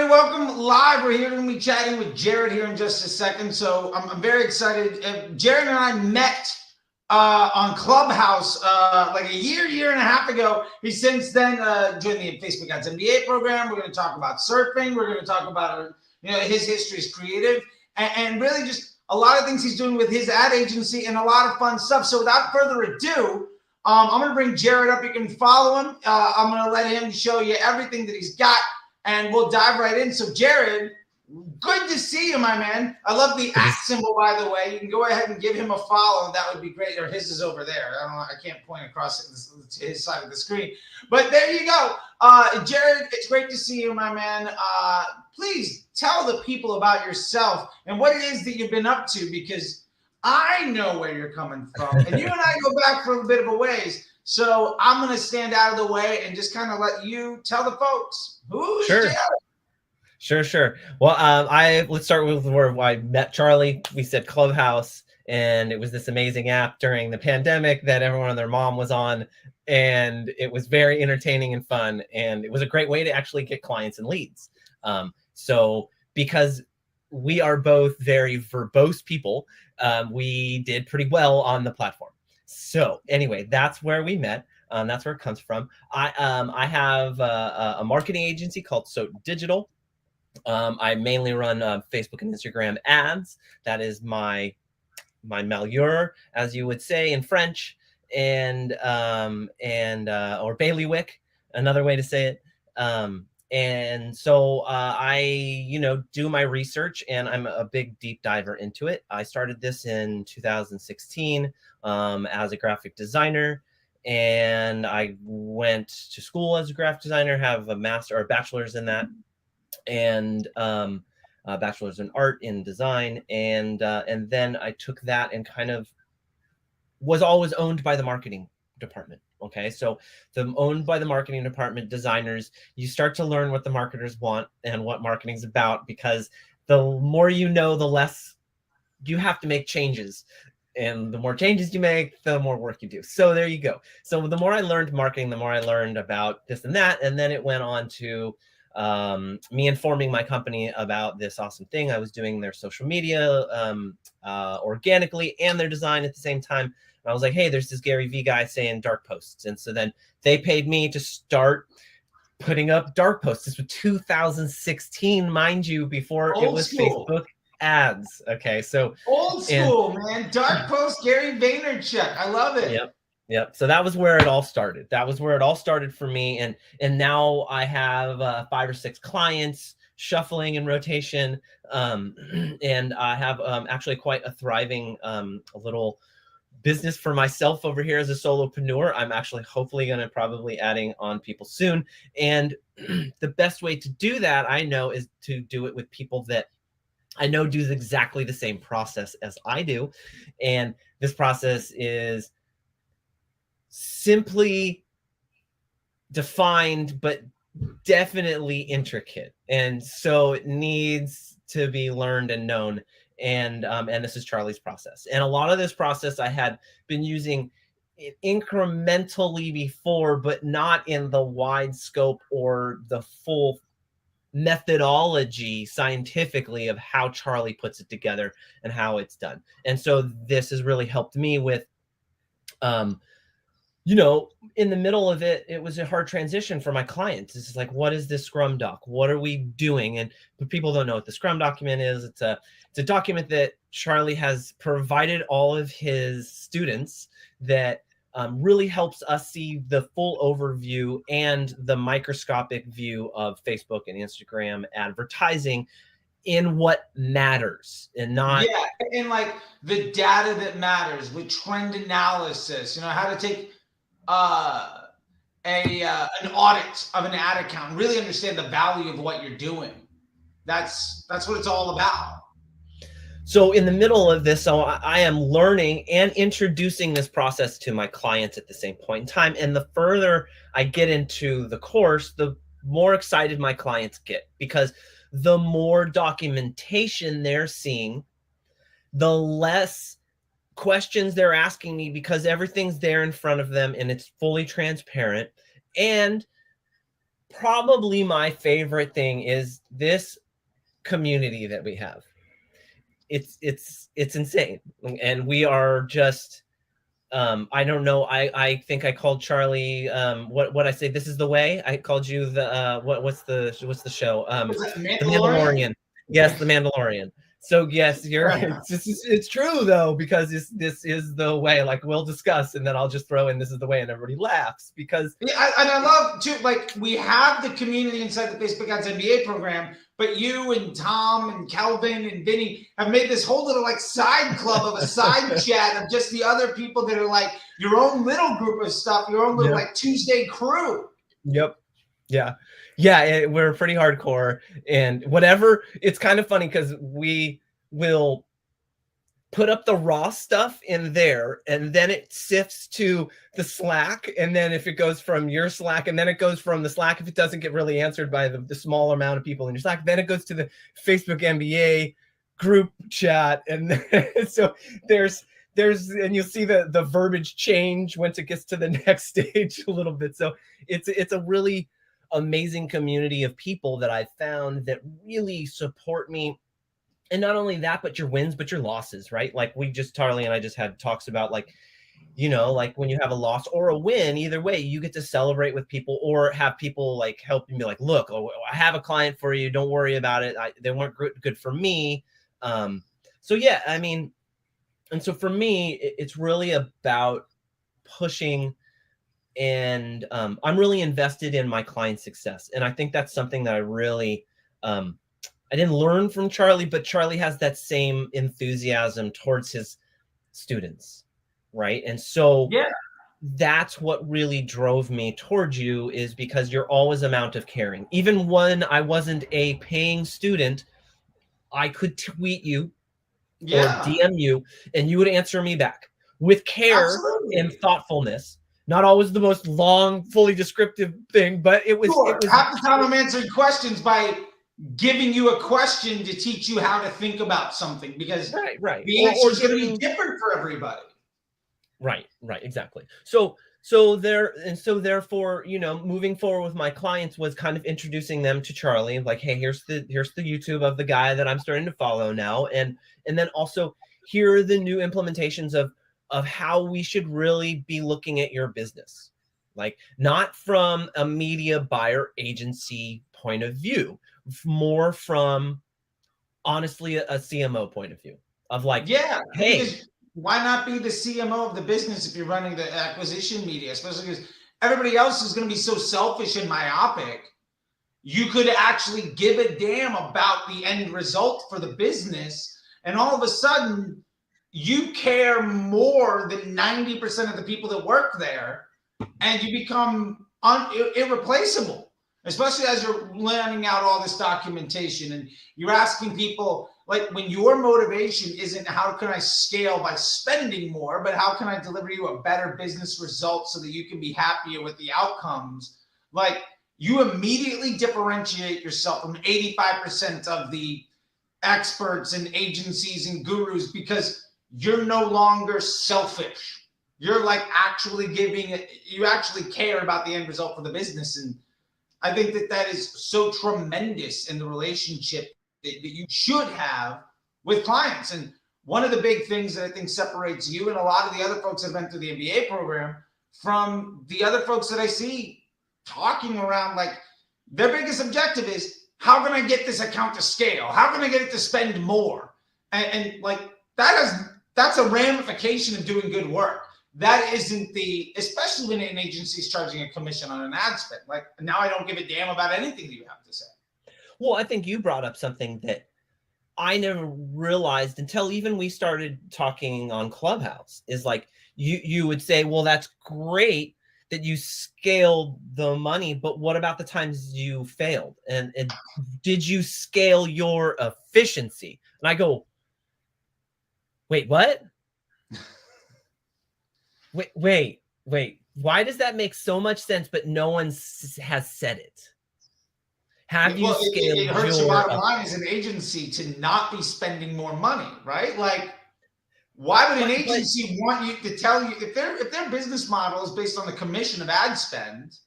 everybody. Welcome live. We're here to be chatting with Jered here in just a second. So I'm very excited. Jered and I met on Clubhouse like a year and a half ago. He's since then joined the Facebook Ads MBA program. We're going to talk about surfing. We're going to talk about his history is creative and really just a lot of things he's doing with his ad agency and a lot of fun stuff. So without further ado, I'm going to bring Jered up. You can follow him. I'm going to let him show you everything that he's got, and we'll dive right in. So, Jered, good to see you, my man. I love the @ symbol, by the way. You can go ahead and give him a follow. That would be great. Or his is over there. I don't know. I can't point across his side of the screen. But there you go. Jered, it's great to see you, my man. Please tell the people about yourself and what it is that you've been up to, because I know where you're coming from. And you and I go back for a bit of a ways. So I'm going to stand out of the way and just kind of let you tell the folks who's Jered. Sure. Well, let's start with where I met Charlie. We said Clubhouse, and it was this amazing app during the pandemic that everyone and their mom was on. And it was very entertaining and fun. And it was a great way to actually get clients and leads. So because we are both very verbose people, we did pretty well on the platform. So anyway, that's where we met. That's where it comes from. I have a marketing agency called So Digital. I mainly run Facebook and Instagram ads. That is my malheur, as you would say in French, or bailiwick, another way to say it. And so I, do my research, and I'm a big deep diver into it. I started this in 2016 as a graphic designer, and I went to school as a graphic designer, have a master or a bachelor's in that, and a bachelor's in art in design, and then I took that and kind of was always owned by the marketing department. Okay, so owned by the marketing department, designers, you start to learn what the marketers want and what marketing's about, because the more you know, the less you have to make changes. And the more changes you make, the more work you do. So there you go. So the more I learned marketing, the more I learned about this and that. And then it went on to me informing my company about this awesome thing. I was doing their social media organically and their design at the same time. And I was like, hey, there's this Gary Vee guy saying dark posts. And so then they paid me to start putting up dark posts. This was 2016, mind you, before it was Facebook ads. Okay, so old school, man. Dark post, Gary Vaynerchuk. I love it. Yep. So that was where it all started. That was where it all started for me. And now I have 5 or 6 clients shuffling in rotation. And I have actually quite a thriving little business for myself over here as a solopreneur. I'm actually hopefully going to probably adding on people soon. And the best way to do that, I know, is to do it with people that I know do exactly the same process as I do. And this process is simply defined, but definitely intricate. And so it needs to be learned and known. And this is Charlie's process. And a lot of this process I had been using incrementally before, but not in the wide scope or the full methodology scientifically of how Charlie puts it together and how it's done. And so this has really helped me with, in the middle of it, it was a hard transition for my clients. It's like, what is this Scrum doc? What are we doing? And people don't know what the Scrum document is. It's a document that Charlie has provided all of his students that really helps us see the full overview and the microscopic view of Facebook and Instagram advertising in what matters, and not and like the data that matters with trend analysis. How to take an audit of an ad account, really understand the value of what you're doing. That's what it's all about. So in the middle of this, so I am learning and introducing this process to my clients at the same point in time. And the further I get into the course, the more excited my clients get, because the more documentation they're seeing, the less questions they're asking me, because everything's there in front of them and it's fully transparent. And probably my favorite thing is this community that we have. It's insane, and we are just I don't know. I think I called Charlie what I say, this is the way. I called you the what's the show? Was that The Mandalorian? Mandalorian. Yes, the Mandalorian. So yes, it's true though, because this is the way. Like, we'll discuss, and then I'll just throw in this is the way, and everybody laughs because And I love too, like, we have the community inside the Facebook Ads MBA program, but you and Tom and Kelvin and Vinny have made this whole little like side club of a side chat of just the other people that are like your own little group of stuff, your own little like Tuesday crew. Yep. Yeah. We're pretty hardcore, and whatever. It's kind of funny because we will put up the raw stuff in there, and then it sifts to the Slack, and then if it goes from your Slack, and then it goes from the Slack, if it doesn't get really answered by the small amount of people in your Slack, then it goes to the Facebook MBA group chat, and so there's and you'll see the verbiage change once it gets to the next stage a little bit. So it's a really amazing community of people that I've found that really support me. And not only that, but your wins, but your losses, right? Like Charlie and I just had talks about, like, like when you have a loss or a win, either way, you get to celebrate with people or have people like helping me, like, look, I have a client for you. Don't worry about it. They weren't good for me. So yeah, I mean, and so for me, it's really about pushing, and I'm really invested in my client success. And I think that's something that I really, I didn't learn from Charlie, but Charlie has that same enthusiasm towards his students, right? And so that's what really drove me towards you, is because you're always amount of caring. Even when I wasn't a paying student, I could tweet you or DM you, and you would answer me back with care and thoughtfulness. Not always the most long, fully descriptive thing, but it was half the time I'm answering questions by giving you a question to teach you how to think about something, because right. the answer is going to be different for everybody. Right, exactly. So therefore, moving forward with my clients was kind of introducing them to Charlie, like, hey, here's the YouTube of the guy that I'm starting to follow now, and then also here are the new implementations of how we should really be looking at your business, like not from a media buyer agency point of view, more from honestly a CMO point of view of like, hey. Because why not be the CMO of the business if you're running the acquisition media, especially because everybody else is going to be so selfish and myopic. You could actually give a damn about the end result for the business, and all of a sudden you care more than 90% of the people that work there, and you become irreplaceable, especially as you're laying out all this documentation and you're asking people, like, when your motivation isn't how can I scale by spending more, but how can I deliver you a better business result so that you can be happier with the outcomes, like, you immediately differentiate yourself from 85% of the experts and agencies and gurus, because you're no longer selfish. You're like actually you actually care about the end result for the business. And I think that is so tremendous in the relationship that you should have with clients. And one of the big things that I think separates you and a lot of the other folks that have been through the MBA program from the other folks that I see talking around, like, their biggest objective is, how can I get this account to scale? How can I get it to spend more? And like, that's a ramification of doing good work. That isn't especially when an agency is charging a commission on an ad spend. Like, now I don't give a damn about anything that you have to say. Well, I think you brought up something that I never realized until even we started talking on Clubhouse, is like, you would say, well, that's great that you scaled the money, but what about the times you failed? And did you scale your efficiency? And I go, wait, what? Wait. Why does that make so much sense, but no one has said it? Have you scaled it hurts your bottom line as an agency to not be spending more money, right? Like, why would an agency want you to tell you if their business model is based on the commission of ad spend?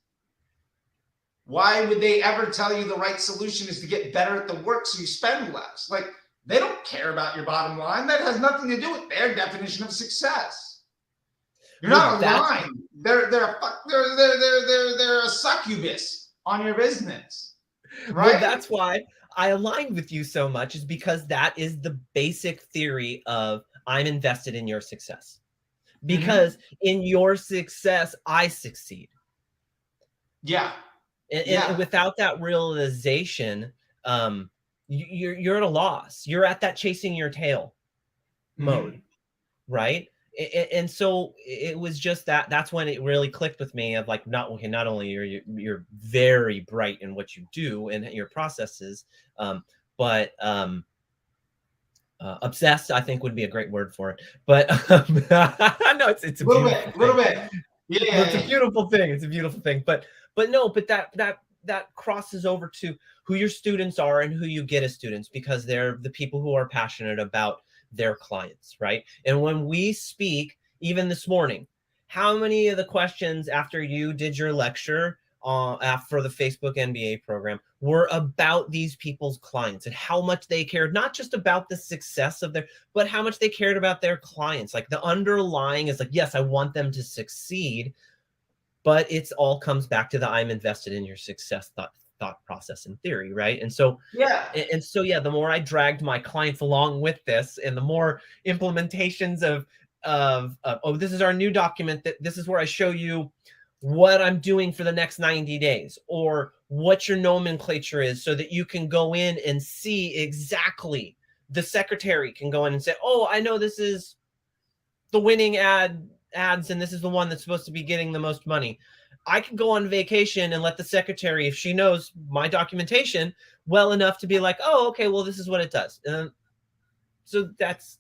Why would they ever tell you the right solution is to get better at the work so you spend less? Like, they don't care about your bottom line. That has nothing to do with their definition of success. You're not aligned. They're a succubus on your business, right? Well, that's why I aligned with you so much, is because that is the basic theory of I'm invested in your success. Because in your success, I succeed. Yeah. And without that realization, you're at a loss. You're at that chasing your tail mode, right? And so it was just that's when it really clicked with me of like, not only you're very bright in what you do and your processes, but obsessed, I think, would be a great word for it. But no, it's a little bit. Yeah, it's a beautiful thing. It's a beautiful thing. But that crosses over to who your students are and who you get as students, because they're the people who are passionate about their clients, right? And when we speak, even this morning, how many of the questions after you did your lecture for the Facebook MBA program were about these people's clients and how much they cared, not just about the success of but how much they cared about their clients? Like, the underlying is like, yes, I want them to succeed, but it's all comes back to the I'm invested in your success thought process and theory, right? And so the more I dragged my clients along with this, and the more implementations of oh, this is our new document, that this is where I show you what I'm doing for the next 90 days, or what your nomenclature is, so that you can go in and see exactly. The secretary can go in and say, oh, I know this is the winning ads, and this is the one that's supposed to be getting the most money. I can go on vacation and let the secretary, if she knows my documentation well enough, to be like, oh, okay, well, this is what it does. So that's,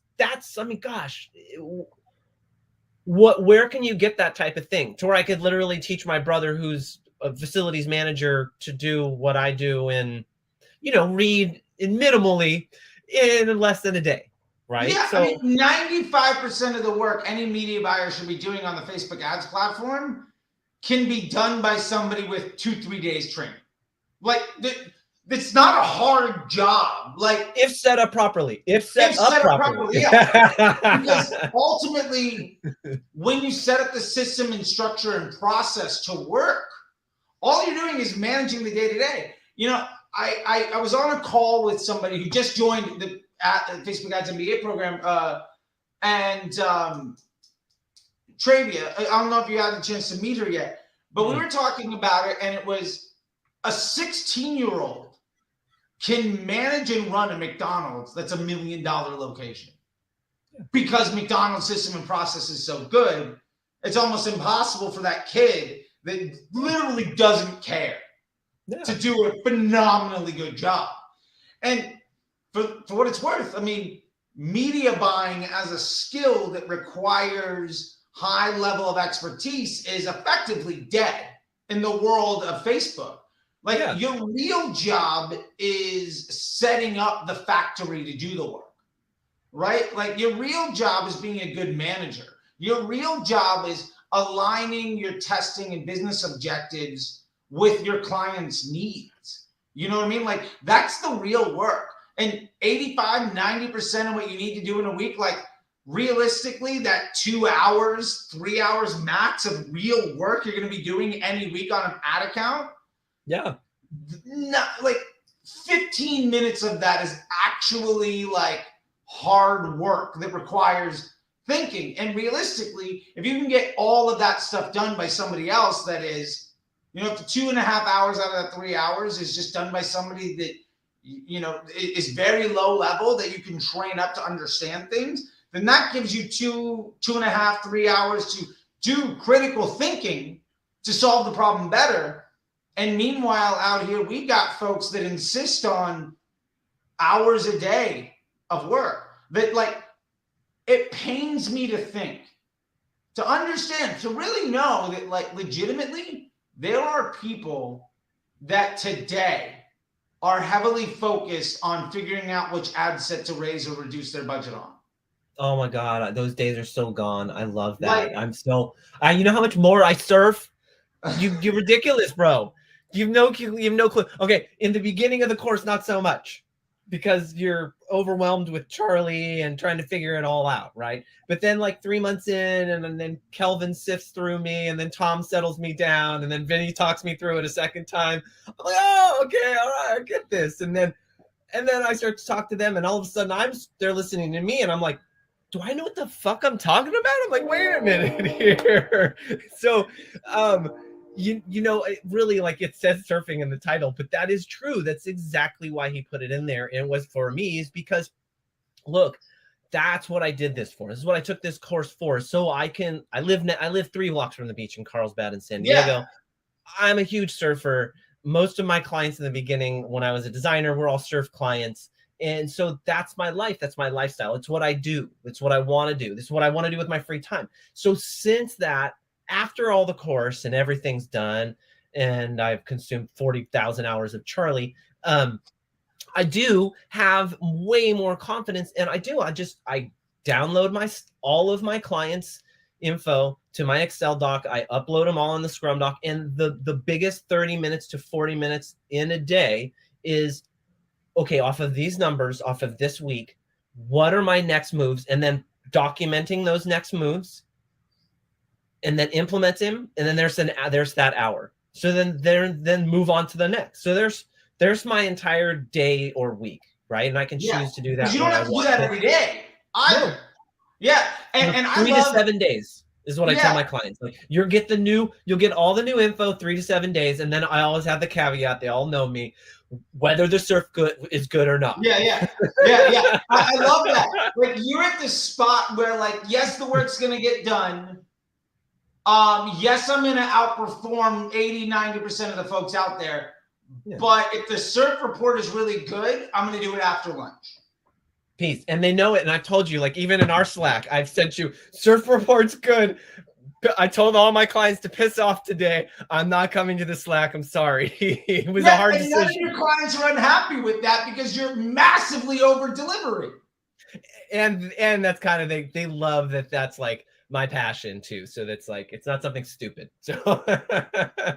I mean, gosh, where can you get that type of thing to where I could literally teach my brother, who's a facilities manager, to do what I do and, read minimally in less than a day. Right. Yeah. So, I mean, 95% of the work any media buyer should be doing on the Facebook ads platform can be done by somebody with 2-3 days training. Like, it's not a hard job. Like, if set up properly, yeah. Because ultimately, when you set up the system and structure and process to work, all you're doing is managing the day-to-day. I was on a call with somebody who just joined the Facebook Ads MBA program, and Travia. I don't know if you had a chance to meet her yet, but we were talking about it, and it was a 16-year-old can manage and run a McDonald's that's $1 million location. Because McDonald's system and process is so good, it's almost impossible for that kid that literally doesn't care to do a phenomenally good job. And for what it's worth, I mean, media buying as a skill that requires high level of expertise is effectively dead in the world of Facebook. Like, your real job is setting up the factory to do the work. Right? Like, your real job is being a good manager. Your real job is aligning your testing and business objectives with your client's needs. You know what I mean? Like, that's the real work. And 85-90% of what you need to do in a week, like, realistically, that 2 hours, 3 hours max of real work you're going to be doing any week on an ad account. Yeah. Not like 15 minutes of that is actually like hard work that requires thinking. And realistically, if you can get all of that stuff done by somebody else, that is, if the 2.5 hours out of that 3 hours is just done by somebody that, is very low level, that you can train up to understand things, then that gives you 2.5, 3 hours to do critical thinking to solve the problem better. And meanwhile, out here, we got folks that insist on hours a day of work. That, like, it pains me to think, to understand, to really know that, like, legitimately, there are people that today are heavily focused on figuring out which ad set to raise or reduce their budget on. Oh my God, those days are so gone. I love that. Like, you know how much more I surf? You're ridiculous, bro. You have no clue. Okay, in the beginning of the course, not so much, because you're overwhelmed with Charlie and trying to figure it all out, right? But then like 3 months in, and then Kelvin sifts through me, and then Tom settles me down, and then Vinny talks me through it a second time. I'm like, oh, okay, all right, I get this. And then I start to talk to them, and all of a sudden they're listening to me, and I'm like, do I know what the fuck I'm talking about? I'm like, wait a minute here. So, you know, it really, like, it says surfing in the title, but that is true. That's exactly why he put it in there. And it was for me, is because, look, that's what I did this for. This is what I took this course for. So I live 3 blocks from the beach in Carlsbad in San Diego. Yeah. I'm a huge surfer. Most of my clients in the beginning, when I was a designer, were all surf clients. And so that's my life. That's my lifestyle. It's what I do. It's what I want to do. This is what I want to do with my free time. So since that, after all the course and everything's done, and I've consumed 40,000 hours of Charlie, I do have way more confidence. And I download all of my clients' info to my Excel doc. I upload them all on the Scrum doc. And the biggest 30 minutes to 40 minutes in a day is, okay, off of these numbers, off of this week, what are my next moves? And then documenting those next moves, and then implement them. And then there's that hour. So then move on to the next. So there's my entire day or week, right? And I can choose to do that. You don't have to do that every day either. No. Yeah. And 3 to 7 days is what I tell my clients. Like, you'll get all the new info 3 to 7 days. And then I always have the caveat, they all know me, whether the surf is good or not. Yeah. I love that. Like, you're at the spot where, like, yes, the work's going to get done. Yes, I'm going to outperform 80-90% of the folks out there. Yeah. But if the surf report is really good, I'm going to do it after lunch. Peace. And they know it. And I've told you, like, even in our Slack, I've sent you, surf report's good. I told all my clients to piss off today. I'm not coming to the Slack. I'm sorry. It was a hard decision. None of your clients are unhappy with that because you're massively over delivering. And that's kind of, they love that. That's like my passion too. So that's like, it's not something stupid. So yeah,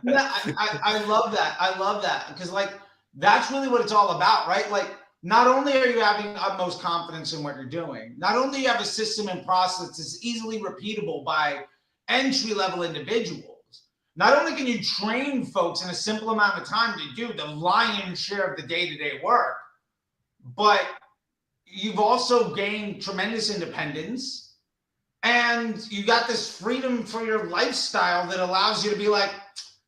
I love that. I love that because, like, that's really what it's all about, right? Like, not only are you having utmost confidence in what you're doing, not only do you have a system and process that's easily repeatable by entry-level individuals, not only can you train folks in a simple amount of time to do the lion's share of the day-to-day work, but you've also gained tremendous independence, and you got this freedom for your lifestyle that allows you to be like,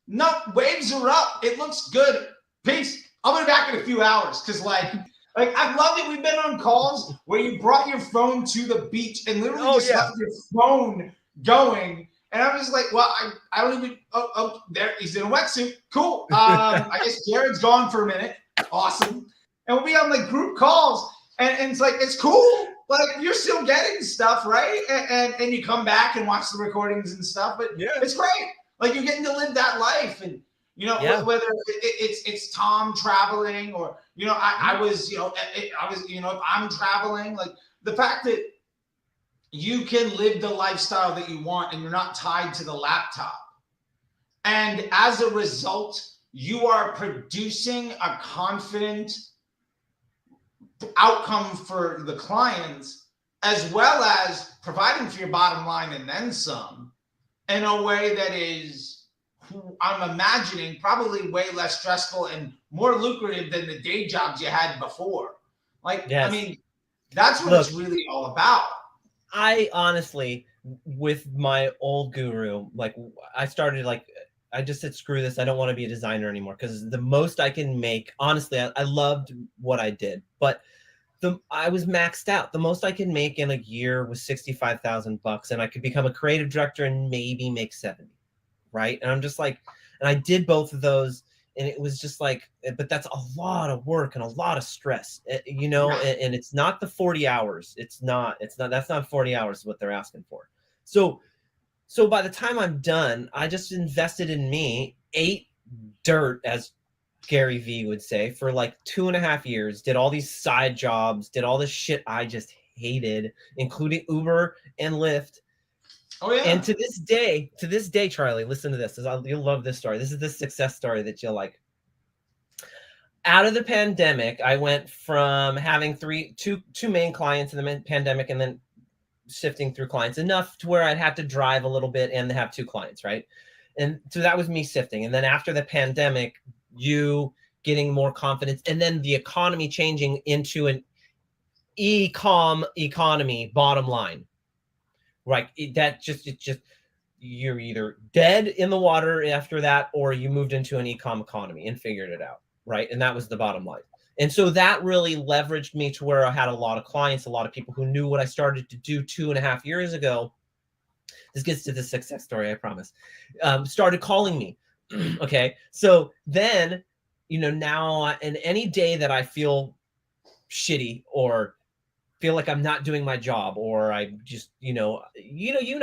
no, waves are up. It looks good. Peace. I'll be back in a few hours. Because, like I love it. We've been on calls where you brought your phone to the beach and literally left your phone going. And I'm just like, well, I don't even, there, he's in a wetsuit. Cool. I guess Jered's gone for a minute. Awesome. And we'll be on, like, group calls. And it's like, it's cool. Like, you're still getting stuff, right? And you come back and watch the recordings and stuff. But it's great. Like, you're getting to live that life. And, you know, whether it's Tom traveling or, you know, I was, you know, if I'm traveling, like, the fact that you can live the lifestyle that you want and you're not tied to the laptop. And as a result, you are producing a confident outcome for the clients, as well as providing for your bottom line and then some, in a way that is, I'm imagining, probably way less stressful and more lucrative than the day jobs you had before. Like, I mean, that's what it's really all about. I honestly, with my old guru, like, I started, like, I just said, screw this. I don't want to be a designer anymore, because the most I can make, honestly, I loved what I did, but I was maxed out. The most I can make in a year was $65,000, and I could become a creative director and maybe make 70, right? And I'm just like, and I did both of those, and it was just like, but that's a lot of work and a lot of stress, you know, and it's not the 40 hours. That's not 40 hours what they're asking for. So by the time I'm done, I just invested in me, ate dirt, as Gary Vee would say, for like 2.5 years, did all these side jobs, did all this shit I just hated, including Uber and Lyft. Oh yeah. And to this day, Charlie, listen to this. You'll love this story. This is the success story that you'll like. Out of the pandemic, I went from having two main clients in the pandemic, and then sifting through clients enough to where I'd have to drive a little bit and have 2 clients, right? And so that was me sifting. And then after the pandemic, you getting more confidence, and then the economy changing into an e-com economy, bottom line. Right. You're either dead in the water after that, or you moved into an e-com economy and figured it out. Right. And that was the bottom line. And so that really leveraged me to where I had a lot of clients, a lot of people who knew what I started to do 2.5 years ago. This gets to the success story, I promise. Started calling me. Okay. So then, now, and any day that I feel shitty or feel like I'm not doing my job, or I just, you know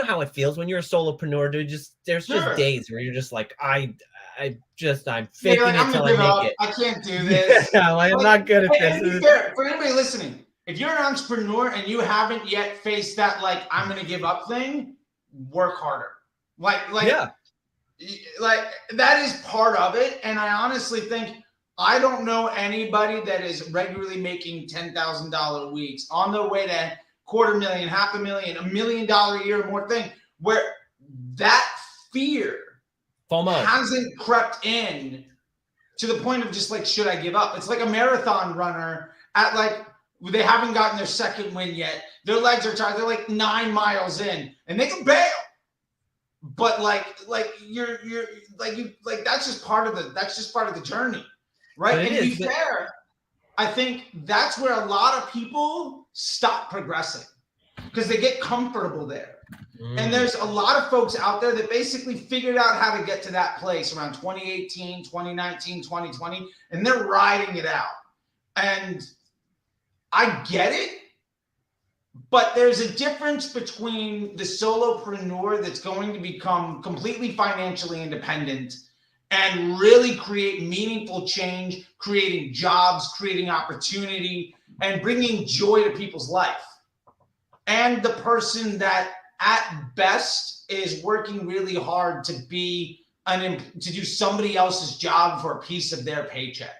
how it feels when you're a solopreneur, dude. There's just days where you're just like, I'm faking it till I make it. I can't do this. Yeah, I'm not good at this. And be fair, for anybody listening, if you're an entrepreneur and you haven't yet faced that, like, I'm going to give up thing, work harder. Yeah. Like that is part of it. And I honestly think, I don't know anybody that is regularly making $10,000 weeks on their way to $250,000, $500,000, $1 million a year or more thing, where that fear FOMO hasn't crept in to the point of just like, should I give up? It's like a marathon runner at like, they haven't gotten their second win yet. Their legs are tired. They're like 9 miles in and they can bail. But you're that's just part of the journey. Right. And to be fair, I think that's where a lot of people stop progressing because they get comfortable there. And there's a lot of folks out there that basically figured out how to get to that place around 2018, 2019, 2020, and they're riding it out. And I get it, but there's a difference between the solopreneur that's going to become completely financially independent and really create meaningful change, creating jobs, creating opportunity, and bringing joy to people's life. And the person that at best is working really hard to do somebody else's job for a piece of their paycheck.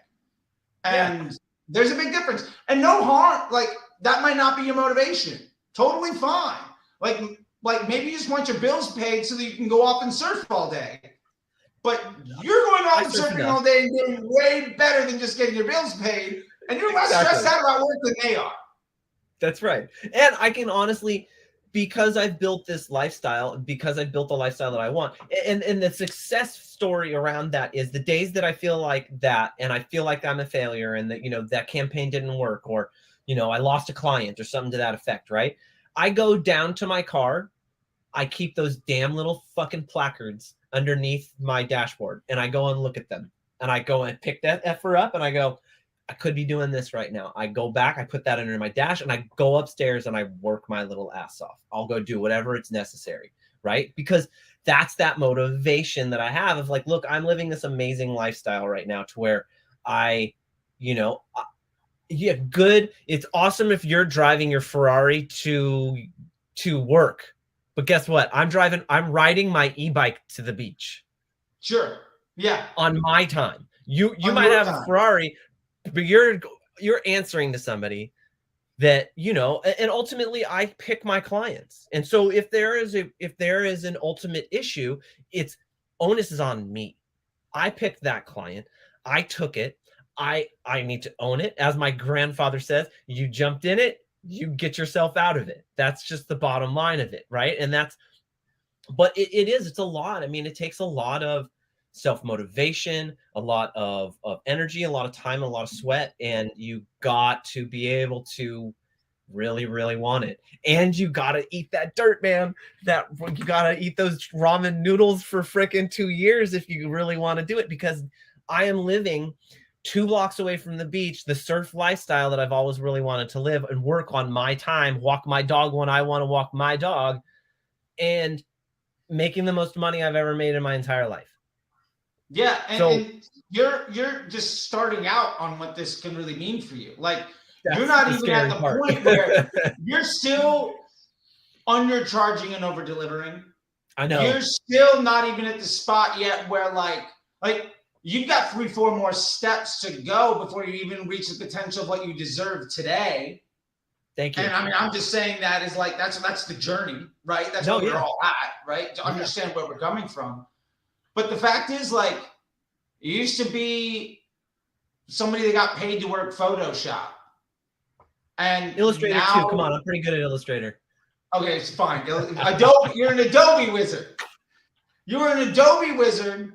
And there's a big difference. And no harm, like that might not be your motivation. Totally fine. Like maybe you just want your bills paid so that you can go off and surf all day. But you're going off and surfing all day and doing way better than just getting your bills paid. And you're less stressed out about work than they are. That's right. And I can honestly, because I've built this lifestyle, because I've built the lifestyle that I want, and the success story around that is the days that I feel like that, and I feel like I'm a failure, and that, that campaign didn't work, or, I lost a client or something to that effect, right? I go down to my car, I keep those damn little fucking placards underneath my dashboard, and I go and look at them, and I go and pick that effer up, and I go, I could be doing this right now. I go back, I put that under my dash, and I go upstairs and I work my little ass off. I'll go do whatever it's necessary, right? Because that's that motivation that I have of like, look, I'm living this amazing lifestyle right now to where good. It's awesome if you're driving your Ferrari to work. But guess what? I'm riding my e-bike to the beach. Sure. Yeah. On my time. You might have a Ferrari, but you're answering to somebody that, and ultimately I pick my clients. And so if there is an ultimate issue, it's onus is on me. I picked that client. I took it. I need to own it. As my grandfather says, you jumped in it, you get yourself out of it. That's just the bottom line of it. Right. And but it's a lot. I mean, it takes a lot of self-motivation, a lot of energy, a lot of time, a lot of sweat, and you got to be able to really, really want it. And you got to eat that dirt, man. You got to eat those ramen noodles for frickin' 2 years if you really want to do it, because I am living 2 blocks away from the beach, the surf lifestyle that I've always really wanted to live and work on my time, walk my dog when I want to walk my dog, and making the most money I've ever made in my entire life. Yeah, and you're just starting out on what this can really mean for you. Like, you're not even at the point where you're still undercharging and over delivering. I know. You're still not even at the spot yet where like you've got 3-4 more steps to go before you even reach the potential of what you deserve today. Thank you. And I mean, I'm just saying that is like that's the journey, right? That's what we're all at, right? To understand where we're coming from. But the fact is, like, you used to be somebody that got paid to work Photoshop. And Illustrator now, too. Come on, I'm pretty good at Illustrator. Okay, it's fine. Adobe, you're an Adobe wizard. You were an Adobe wizard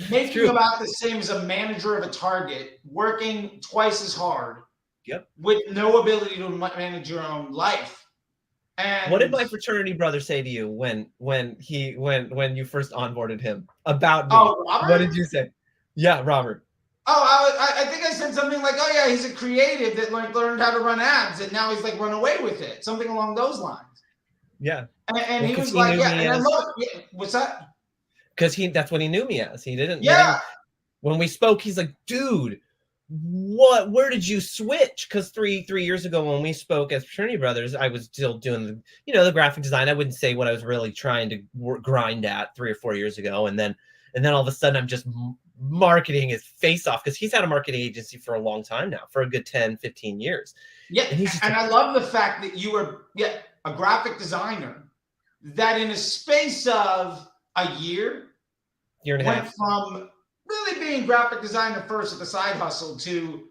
making about the same as a manager of a Target, working twice as hard. Yep. With no ability to manage your own life. And what did my fraternity brother say to you when you first onboarded him about me? Oh, Robert? What did you say? Yeah, Robert. Oh, I think I said something like, "Oh yeah, he's a creative that like learned how to run ads, and now he's like run away with it." Something along those lines. Yeah. And he was like, "Yeah." And I love, yeah. What's that? Because that's what he knew me as. He didn't. Yeah. When we spoke, he's like, "Dude, where did you switch?" Because three years ago when we spoke as fraternity brothers, I was still doing the graphic design. I wouldn't say what I was really trying to grind at 3 or 4 years ago, and then all of a sudden I'm just marketing his face off because he's had a marketing agency for a long time now, for a good 10-15 years. Yeah, and I love the fact that you were a graphic designer that in a space of a year and a went half from really being graphic designer first at the side hustle to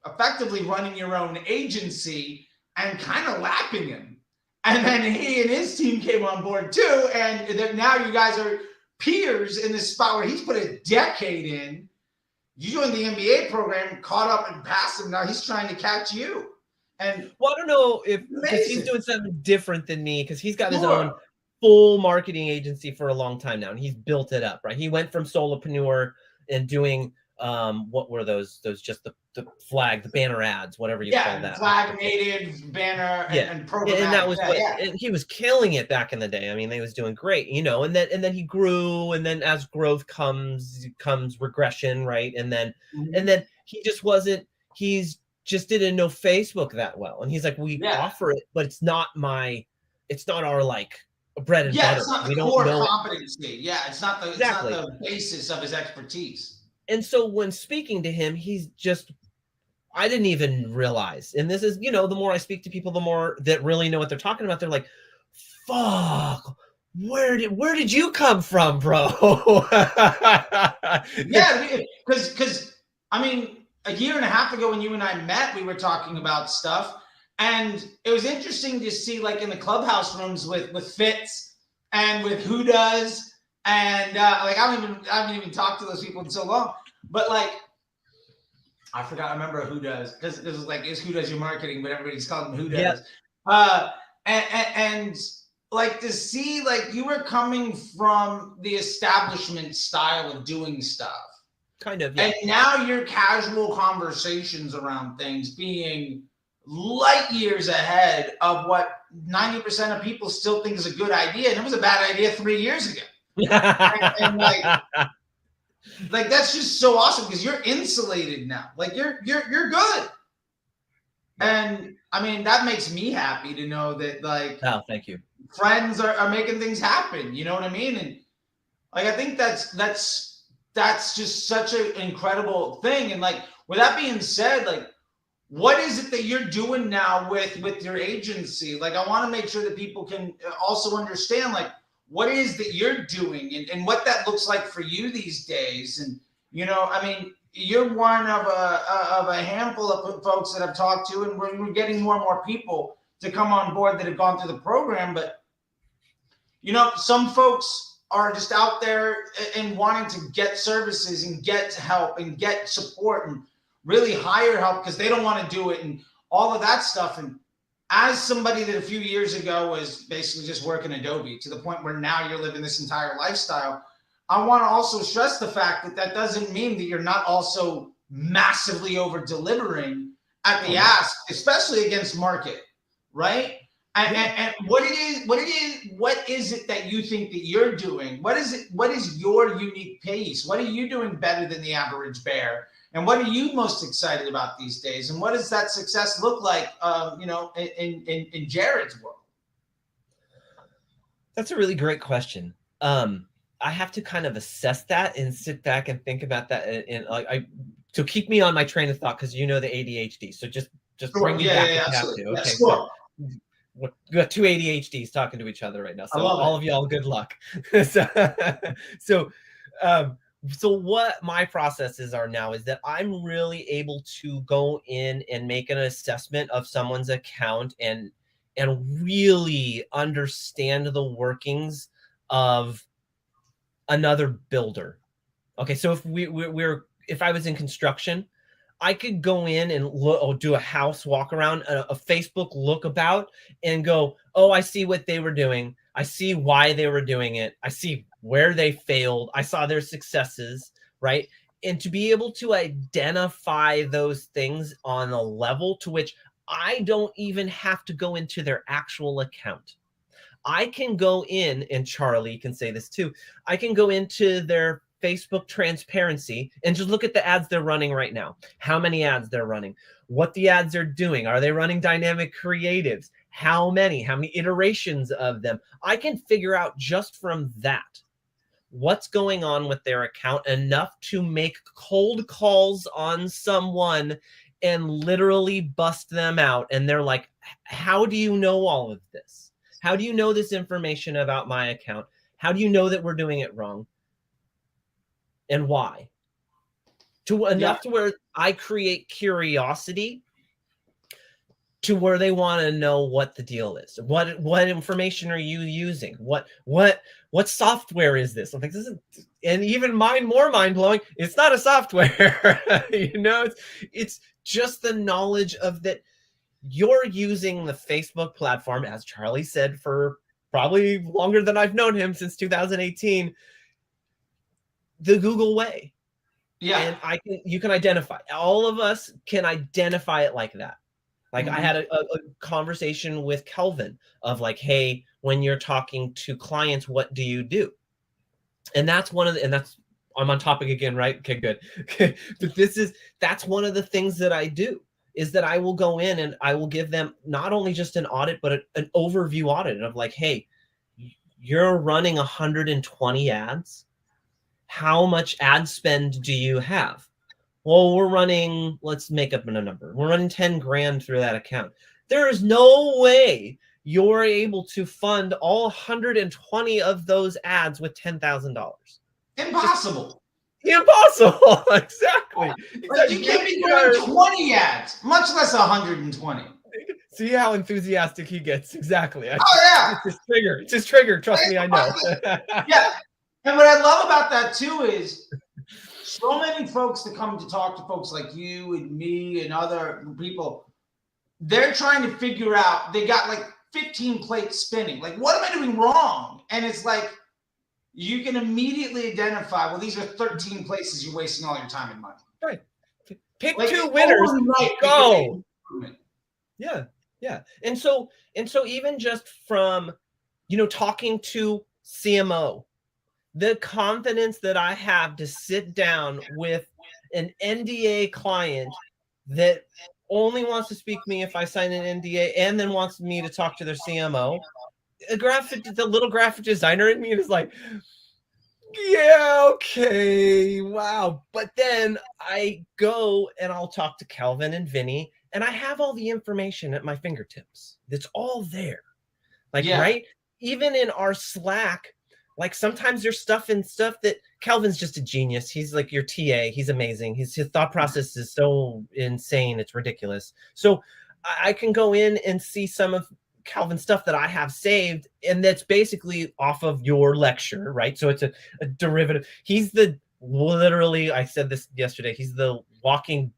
effectively running your own agency and kind of lapping him. And then he and his team came on board too. And now you guys are peers in this spot where he's put a decade in. You joined the MBA program, caught up and passed him. Now he's trying to catch you. And well, I don't know if he's doing something different than me because he's got his own full marketing agency for a long time now, and he's built it up, right? He went from solopreneur and doing what were those just the flag, the banner ads, whatever you call that. Flag, native, banner, and programmatic. And that was and he was killing it back in the day. I mean, he was doing great, and then he grew, and then as growth comes regression, right? And then he just wasn't, he's just didn't know Facebook that well. And he's like, we offer it, but it's not our like bread and butter. It's not the core competency. Yeah, it's not the basis of his expertise. And so when speaking to him, he's just, I didn't even realize. And this is, the more I speak to people, the more that really know what they're talking about. They're like, fuck, where did you come from, bro? Yeah, because I mean, a year and a half ago when you and I met, we were talking about stuff. And it was interesting to see, like, in the Clubhouse rooms with Fitz and with Who Does, and like I haven't even talked to those people in so long. But like, I remember Who Does, because it was like, is Who Does Your Marketing, but everybody's calling them Who Does. Yeah. And like to see, like, you were coming from the establishment style of doing stuff. Kind of, yeah. And now your casual conversations around things being light years ahead of what 90% of people still think is a good idea. And it was a bad idea 3 years ago. and like that's just so awesome because you're insulated now. Like you're good. And I mean, that makes me happy to know that, like, oh, thank you. Friends are making things happen. You know what I mean? And like, I think that's just such an incredible thing. And like, with that being said, like, what is it that you're doing now with your agency? Like, I want to make sure that people can also understand, like, what it is that you're doing and what that looks like for you these days. And, I mean, you're one of a handful of folks that I've talked to, and we're getting more and more people to come on board that have gone through the program. But, some folks are just out there and wanting to get services and get help and get support and really hire help because they don't want to do it and all of that stuff. And as somebody that a few years ago was basically just working Adobe to the point where now you're living this entire lifestyle, I want to also stress the fact that doesn't mean that you're not also massively over delivering at the ask, especially against market, right? And what is it that you think that you're doing? What is your unique pace? What are you doing better than the average bear? And what are you most excited about these days? And what does that success look like, in Jered's world? That's a really great question. I have to kind of assess that and sit back and think about that, and like to keep me on my train of thought, because you know the ADHD. So just bring Sure. me Yeah, back yeah, if yeah, you have absolutely. to. Yeah, Okay, so sure. we got two ADHDs talking to each other right now. I So love all it. of y'all, good luck. so, so, um, so what my processes are now is that I'm really able to go in and make an assessment of someone's account and really understand the workings of another builder. Okay, so if if I was in construction, I could go in and look, or do a house walk around, a Facebook look about, and go, oh, I see what they were doing. I see why they were doing it. I see where they failed. I saw their successes, right? And to be able to identify those things on a level to which I don't even have to go into their actual account. I can go in, and Charlie can say this too, I can go into their Facebook transparency and just look at the ads they're running right now, how many ads they're running, what the ads are doing. Are they running dynamic creatives? How many iterations of them? I can figure out just from that what's going on with their account enough to make cold calls on someone and literally bust them out. And they're like, how do you know all of this? How do you know this information about my account? How do you know that we're doing it wrong? And why? To enough to where I create curiosity to where they want to know what the deal is. What information are you using? What software is this? I'm like, this is, and even more mind blowing. It's not a software, you know. It's just the knowledge of that you're using the Facebook platform, as Charlie said, for probably longer than I've known him, since 2018, the Google way. Yeah. And you can identify, all of us can identify it like that. Like I had a conversation with Kelvin of like, hey, when you're talking to clients, what do you do? And that's I'm on topic again, right? Okay, good. But that's one of the things that I do, is that I will go in and I will give them not only just an audit, but an overview audit of like, hey, you're running 120 ads. How much ad spend do you have? Well, we're running, let's make up a number. We're running 10 grand through that account. There is no way you're able to fund all 120 of those ads with $10,000. Impossible. Impossible. Exactly. Like you can't be doing 20 ads, much less 120. See how enthusiastic he gets. Exactly. Oh yeah. It's his trigger. Trust me, I know. Yeah. And what I love about that too is so many folks that come to talk to folks like you and me and other people, they're trying to figure out, they got like 15 plates spinning. Like, what am I doing wrong? And it's like, you can immediately identify, well, these are 13 places you're wasting all your time and money. Right. Pick like, 2 winners. Go. Yeah. Yeah. And so even just from, talking to CMO, the confidence that I have to sit down with an NDA client that only wants to speak to me if I sign an NDA, and then wants me to talk to their CMO, the little graphic designer in me is like, yeah, okay, wow. But then I go and I'll talk to Calvin and Vinny, and I have all the information at my fingertips. It's all there. Like, right? Even in our Slack, like sometimes there's stuff that Calvin's just a genius. He's like your TA. He's amazing. His thought process is so insane. It's ridiculous. So I can go in and see some of Calvin's stuff that I have saved, and that's basically off of your lecture, right? So it's a derivative. He's literally, I said this yesterday, he's the walking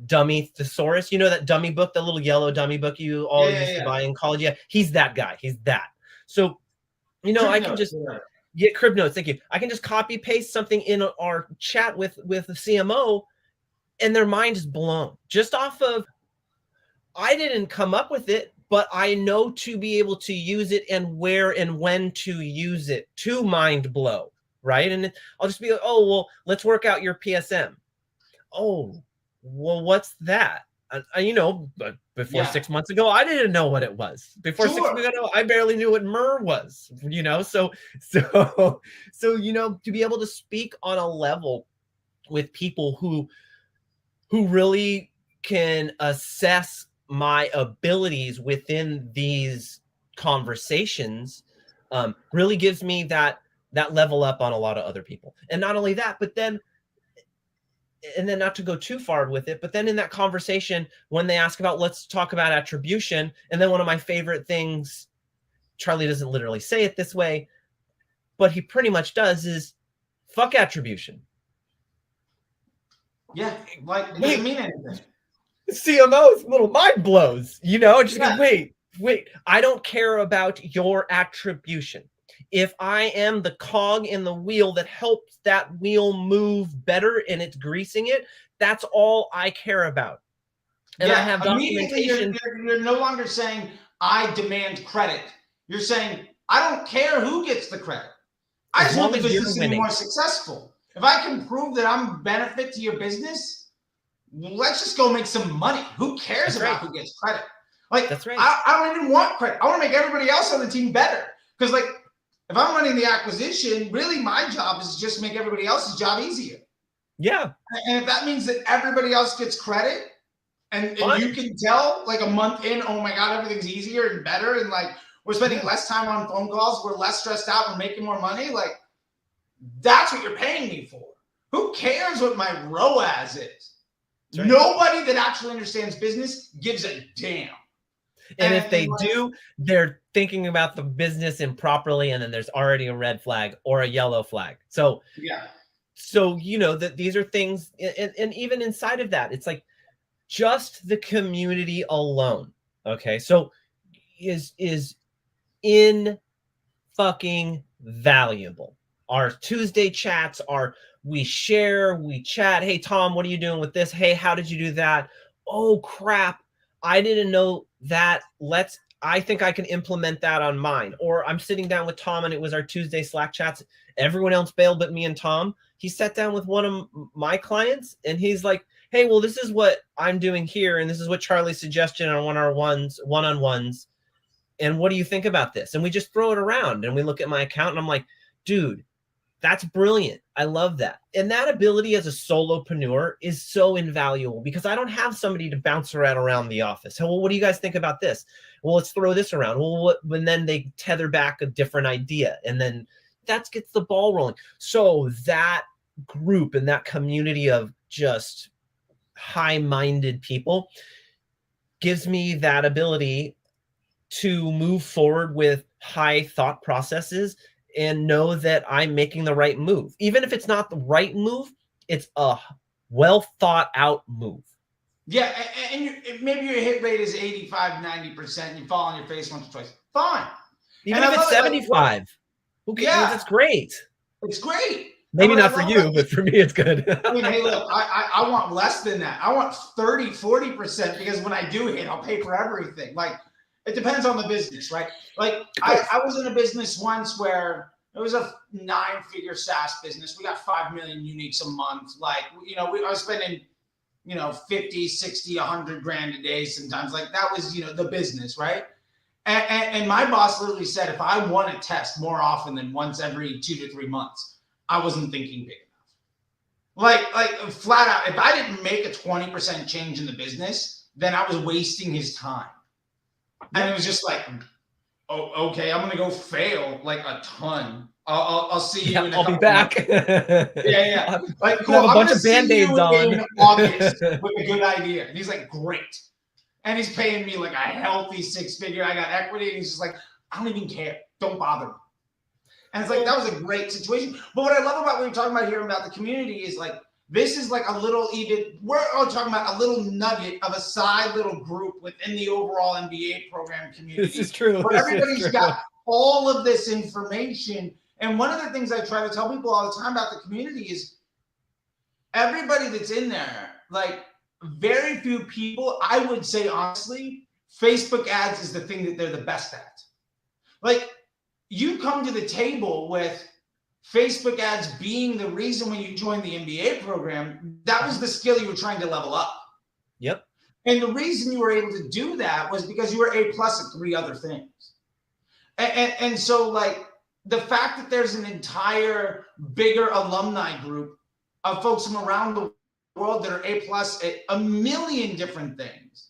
dummy thesaurus. You know that dummy book, the little yellow dummy book you all used to buy in college? Yeah, he's that guy. He's that. So, I can just get crib notes. Thank you. I can just copy paste something in our chat with the CMO, and their mind is blown just off of, I didn't come up with it, but I know to be able to use it and where and when to use it to mind blow, right? And I'll just be like, oh, well, let's work out your PSM. Oh, well, what's that? You know, but before Yeah. 6 months ago, I didn't know what it was. Before 6 Sure. months ago, I barely knew what myrrh was, you know? So, you know, to be able to speak on a level with people who really can assess my abilities within these conversations, really gives me that level up on a lot of other people. And not only that, but then, and then not to go too far with it, but then in that conversation, when they ask about, let's talk about attribution, and then one of my favorite things, Charlie doesn't literally say it this way, but he pretty much does, is fuck attribution. Yeah. Like, it doesn't Wait, mean anything. CMO's little mind blows, you know, just Yeah. go, wait, I don't care about your attribution. If I am the cog in the wheel that helps that wheel move better and it's greasing it, that's all I care about. And I Yeah. have Immediately, documentation. you're no longer saying, I demand credit. You're saying, I don't care who gets the credit. I As just want long the as you're business to be winning. more successful. If I can prove that I'm a benefit to your business, let's just go make some money. Who cares That's about right. who gets credit? Like, That's right. I don't even want credit. I want to make everybody else on the team better. Because, like, if I'm running the acquisition, really my job is just make everybody else's job easier. Yeah. And if that means that everybody else gets credit, and Fine. you can tell, like, a month in, oh my God, everything's easier and better. And, like, we're spending less time on phone calls. We're less stressed out. We're making more money. Like, that's what you're paying me for. Who cares what my ROAS is? Right. Nobody that actually understands business gives a damn. And if they do, they're thinking about the business improperly, and then there's already a red flag or a yellow flag. So yeah. So, you know, that these are things, and even inside of that, it's like just the community alone. Okay. So is in fucking valuable. Our Tuesday chats are, we share, we chat. Hey, Tom, what are you doing with this? Hey, how did you do that? Oh, crap. I didn't know that. I think I can implement that on mine. Or I'm sitting down with Tom and it was our Tuesday Slack chats. Everyone else bailed but me and Tom. He sat down with one of my clients and he's like, hey, well, this is what I'm doing here. And this is what Charlie's suggestion on one-on-ones. And what do you think about this? And we just throw it around and we look at my account and I'm like, dude, that's brilliant. I love that. And that ability as a solopreneur is so invaluable because I don't have somebody to bounce around the office. So, well, what do you guys think about this? Well, let's throw this around. Well, and then they tether back a different idea. And then that gets the ball rolling. So that group and that community of just high-minded people gives me that ability to move forward with high thought processes and know that I'm making the right move. Even if it's not the right move, it's a well thought out move. Yeah, and maybe your hit rate is 85, 90%, and you fall on your face once or twice. Fine. Even if it's 75. Okay, yeah, that's great. It's great. Maybe not for you, but for me, it's good. I mean, hey, look, I want less than that. I want 30, 40% because when I do hit, I'll pay for everything. Like, it depends on the business, right? Like, I was in a business once where it was a 9-figure SaaS business. We got 5 million uniques a month. Like, you know, I was spending, 50, 60, 100 grand a day sometimes. Like, that was, the business, right? And my boss literally said, if I want to test more often than once every 2 to 3 months, I wasn't thinking big enough. Like flat out, if I didn't make a 20% change in the business, then I was wasting his time. And it was just like, oh, okay, I'm gonna go fail like a ton. I'll see you in a couple I'll be back. Yeah. Like, cool. Have a bunch of Band-Aids on. In August with a good idea. And he's like, great. And he's paying me like a healthy 6-figure. I got equity. And he's just like, I don't even care. Don't bother me. And it's like, that was a great situation. But what I love about what you're talking about here about the community is like, this is like a little, we're all talking about a little nugget of a side little group within the overall MBA program community. This is true. But everybody's got all of this information. And one of the things I try to tell people all the time about the community is everybody that's in there, like very few people, I would say honestly, Facebook ads is the thing that they're the best at. Like, you come to the table with Facebook ads being the reason when you joined the MBA program, that was the skill you were trying to level up. Yep. And the reason you were able to do that was because you were A plus at 3 other things. And so, like, the fact that there's an entire bigger alumni group of folks from around the world that are A plus at a million different things.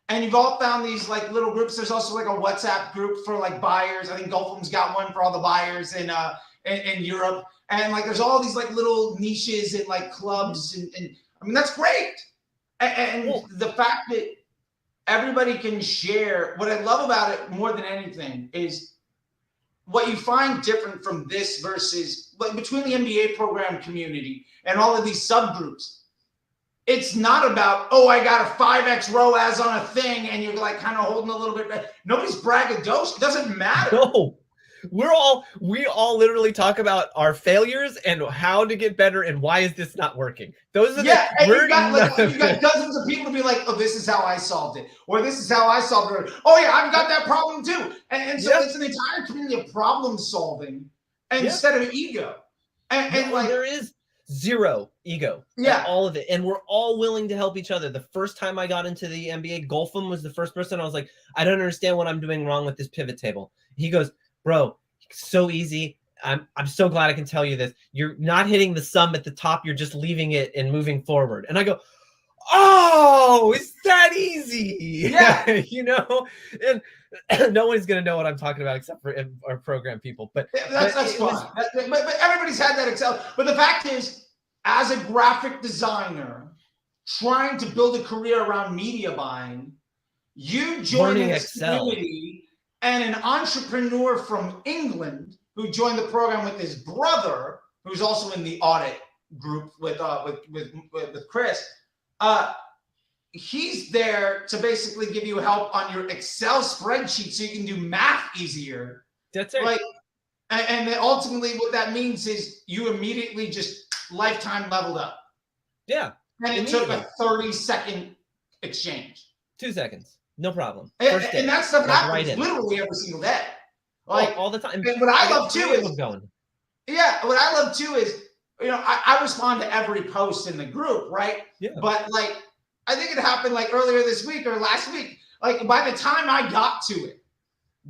And you've all found these like little groups. There's also like a WhatsApp group for like buyers. I think Gulfham's got one for all the buyers in Europe. And like there's all these like little niches and like clubs. And I mean, that's great. And the fact that everybody can share, what I love about it more than anything is what you find different from this versus like between the MBA program community and all of these subgroups. It's not about, oh, I got a 5x ROAS on a thing and you're like kind of holding a little bit back. Nobody's braggadocious. It doesn't matter. No. We all literally talk about our failures and how to get better and why is this not working. Those are you got dozens of people to be like, oh, this is how I solved it, or this is how I solved it. Oh yeah, I've got that problem too. And so it's an entire community of problem solving instead of ego. And like there is zero ego. Yeah, all of it, and we're all willing to help each other. The first time I got into the MBA, Golfam was the first person. I was like, I don't understand what I'm doing wrong with this pivot table. He goes, bro, so easy. I'm so glad I can tell you this. You're not hitting the sum at the top. You're just leaving it and moving forward. And I go, oh, it's that easy. Yeah. You know, and no one's going to know what I'm talking about except for our program people. But that's fine. But everybody's had that Excel. But the fact is, as a graphic designer trying to build a career around media buying, you joining this community. And an entrepreneur from England who joined the program with his brother, who's also in the audit group with Chris. He's there to basically give you help on your Excel spreadsheet so you can do math easier. That's it. Like, and ultimately what that means is you immediately just lifetime leveled up. Yeah. And it took a 30-second exchange. 2 seconds. No problem. And that stuff happens literally every single day. Like all the time. And what I love too is what I love too is, you know, I respond to every post in the group, right? Yeah. But like I think it happened like earlier this week or last week. Like by the time I got to it,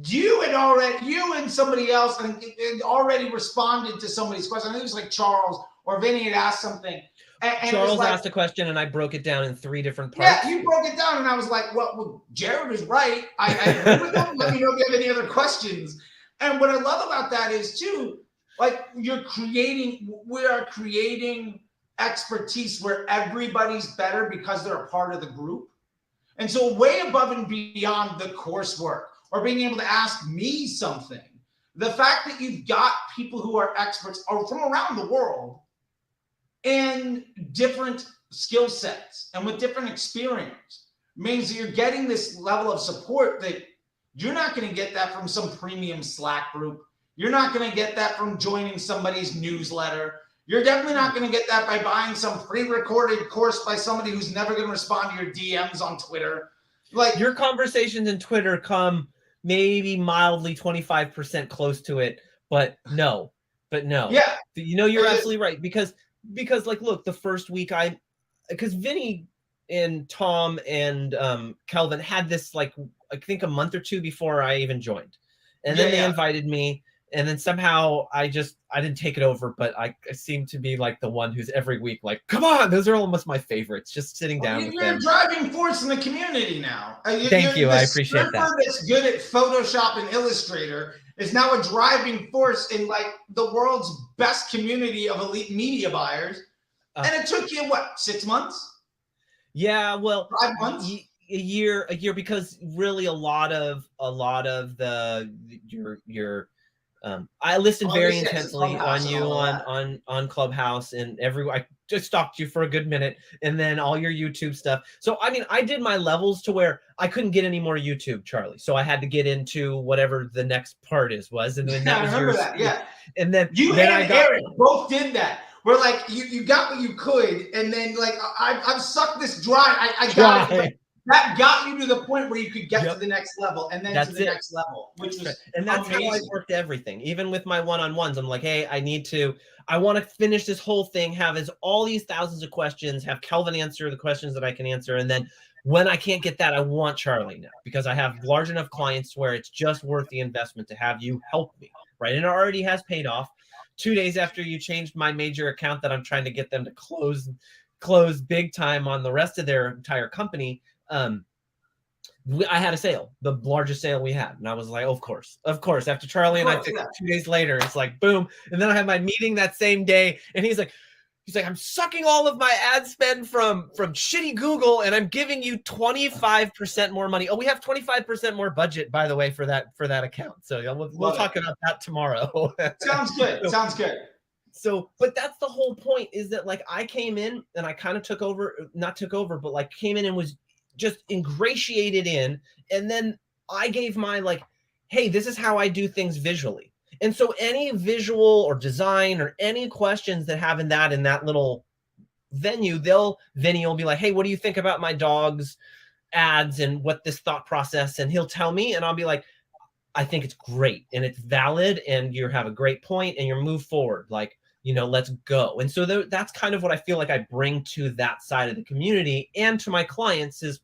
you and somebody else had already responded to somebody's question. I think it was like Charles or Vinny had asked something. And Charles asked a question and I broke it down in 3 different parts. Yeah, you broke it down and I was like, well Jered is right. I agree with him. Let me know if you have any other questions. And what I love about that is too, like we are creating expertise where everybody's better because they're a part of the group. And so way above and beyond the coursework or being able to ask me something, the fact that you've got people who are experts or from around the world in different skill sets and with different experience means that you're getting this level of support that you're not going to get that from some premium Slack group. You're not going to get that from joining somebody's newsletter. You're definitely not going to get that by buying some pre-recorded course by somebody who's never going to respond to your DMs on Twitter. Like your conversations in Twitter come maybe mildly 25% close to it, but no. Yeah. You know, you're absolutely right because like, look, the first week because Vinny and Tom and Kelvin had this like, I think a month or 2 before I even joined. And then they invited me and then somehow I didn't take it over, but I seem to be like the one who's every week like, come on, those are almost my favorites, just sitting down with them. You're a driving force in the community now. Thank you, I appreciate that. That's good at Photoshop and Illustrator is now a driving force in like the world's best community of elite media buyers. And it took you what, 6 months? Yeah, well, 5 months? A year, because really a lot of your I listened very intensely on you on Clubhouse and I just stalked you for a good minute and then all your YouTube stuff. So, I mean, I did my levels to where I couldn't get any more YouTube, Charlie. So I had to get into whatever the next part was. And then that was yours. Yeah. And then you and Eric both did that. Where like you got what you could. And then like, I've sucked this dry. I got it. that got you to the point where you could get Yep. to the next level and then That's to the it. next level, which was and that's amazing. how I worked everything. Even with my one-on-ones, I'm like, hey, I want to finish this whole thing, have all these thousands of questions, have Kelvin answer the questions that I can answer. And then when I can't get that, I want Charlie now, because I have large enough clients where it's just worth the investment to have you help me, right? And it already has paid off. 2 days after you changed my major account that I'm trying to get them to close big time on the rest of their entire company, I had a sale, the largest sale we had. And I was like, of course. After Charlie and I fixed it 2 days later, it's like, boom. And then I had my meeting that same day. And he's like, I'm sucking all of my ad spend from shitty Google, and I'm giving you 25% more money. Oh, we have 25% more budget, by the way, for that account. So we'll talk about that tomorrow. Sounds good. Sounds good. So, but that's the whole point, is that like I came in and I kind of not took over, but like came in and was just ingratiated in. And then I gave my like, hey, this is how I do things visually. And so any visual or design or any questions that have in that little venue, Vinny will be like, hey, what do you think about my dog's ads and what this thought process? And he'll tell me, and I'll be like, I think it's great and it's valid and you have a great point and you're move forward. Like, let's go. And so that's kind of what I feel like I bring to that side of the community and to my clients, is